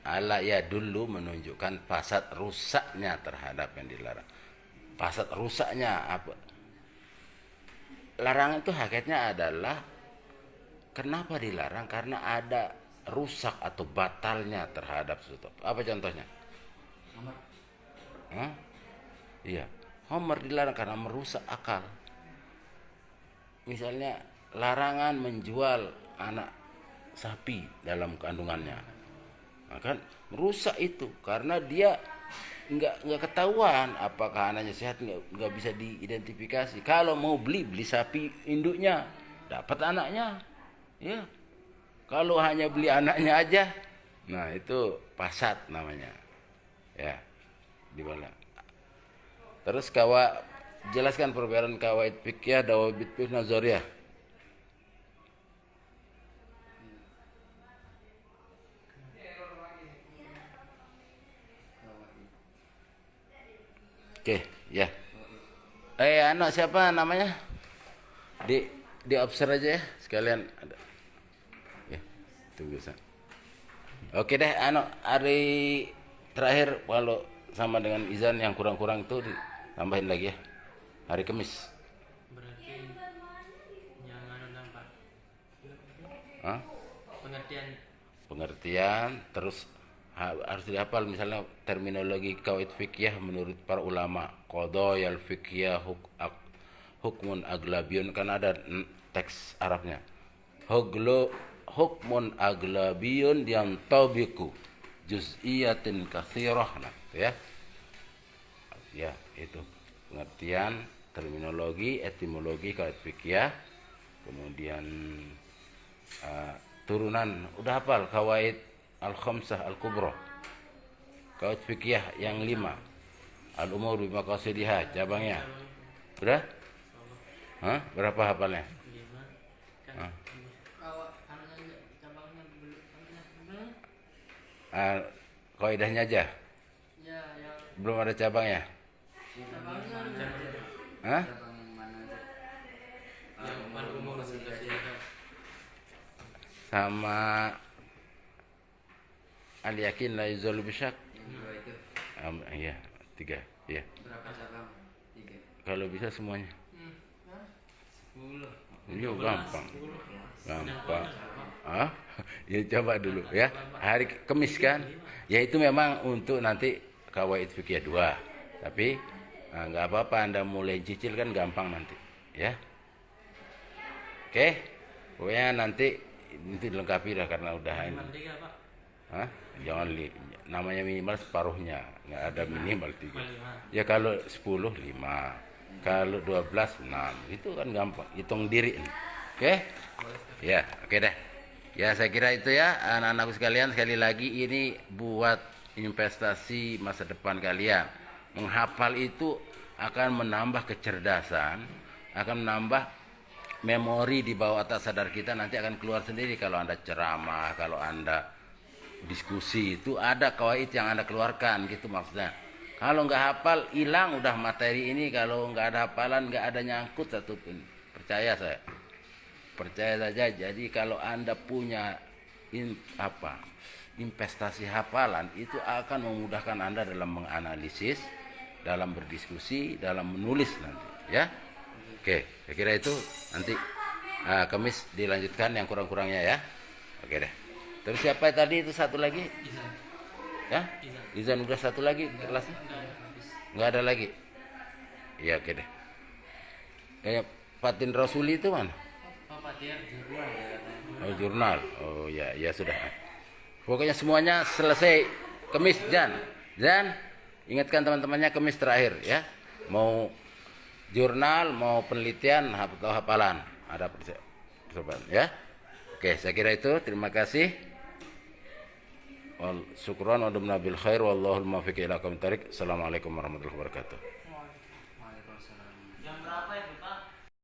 Ala ya dulu menunjukkan fasad rusaknya terhadap yang dilarang. Fasad rusaknya apa? Larangan itu hakikatnya adalah kenapa dilarang? Karena ada rusak atau batalnya terhadap sesuatu. Apa contohnya? Iya, khamr dilarang karena merusak akal. Misalnya larangan menjual anak sapi dalam kandungannya, kan merusak itu karena dia nggak ketahuan apakah anaknya sehat, nggak bisa diidentifikasi. Kalau mau beli sapi induknya, dapat anaknya, ya. Kalau hanya beli anaknya aja, nah itu fasad namanya. Ya, di mana? Terus jelaskan perbedaan kawaid fikih, dawabit fikih, nazariyah. Oke, ya. Anak siapa namanya? Di observe aja ya, sekalian ada. Ya, tunggu San. Oke deh, hari terakhir kalau sama dengan izan yang kurang-kurang itu ditambahin lagi ya. Hari Kamis. Berarti yang nampak. Hah? Pengertian, terus harus dihafal misalnya terminologi kawaid fikih menurut para ulama. Qadayal fikih hukmun aglabiyun, kan ada teks Arabnya. Hukmun aglabiyun yang tabiku juz'iyatin katsirah, nah, ya. Ya, itu pengertian, terminologi, etimologi kawaid fikih. Kemudian turunan udah hafal kawaid al-khamsah al-kubra. Kawaid fikih yang 5. Al-umur bi maqasidiha, cabangnya. Udah? Hah? Berapa hafalnya? 5 kan. Hah? Cabangnya belum. Kaidahnya aja. Ya, yang Belum ada cabangnya. cabangnya Hah? Cabang yang mana aja? Yang al-umur sudah. Sama al-yakin la yuzalu bisyak. Yang 2 itu Iya, 3. Iya. berapa cabang? 3. Kalau bisa semuanya. 10. Iya, gampang. Gampang. Ah, ya coba dulu ya. Hari Kamis kan? Ya itu memang untuk nanti kawaid fikih 2. Tapi nggak apa-apa, Anda mulai cicil kan gampang nanti, ya. Oke. Pokoknya nanti dilengkapi dah karena udah ini. 3, Pak. Hah? Jangan namanya minimal separuhnya, nggak ada minimal 3. 5. Ya kalau 10 5. Kalau 12 6. Itu kan gampang, hitung diri. Oke? Ya, oke deh. Ya saya kira itu ya anak-anakku sekalian, sekali lagi ini buat investasi masa depan kalian. Menghafal itu akan menambah kecerdasan, akan menambah memori di bawah otak sadar kita, nanti akan keluar sendiri kalau Anda ceramah, kalau Anda diskusi itu ada kawaid yang Anda keluarkan gitu maksudnya. Kalau nggak hafal hilang udah materi ini, kalau nggak ada hafalan nggak ada nyangkut satupun. Percaya saya. Percaya saja. Jadi kalau Anda punya investasi hafalan itu akan memudahkan Anda dalam menganalisis, dalam berdiskusi, dalam menulis nanti, ya. Oke, saya kira itu nanti Kamis dilanjutkan yang kurang-kurangnya ya. Oke deh. Terus siapa tadi itu satu lagi? Ya? Izan udah satu lagi kelasnya? Nggak ada lagi. Iya, oke deh. Kayak Fatin Rasuli itu mana? Oh, jurnal. Oh ya, ya sudah. Pokoknya semuanya selesai Kamis, Jan. Ingatkan teman-temannya Kamis terakhir ya. Mau jurnal, mau penelitian atau hafalan. Ada percobaan ya. Oke, saya kira itu. Terima kasih. Syukran wa dumna bil khair wallahul muwaffiq ila aqwamit thoriq. Assalamualaikum warahmatullahi wabarakatuh.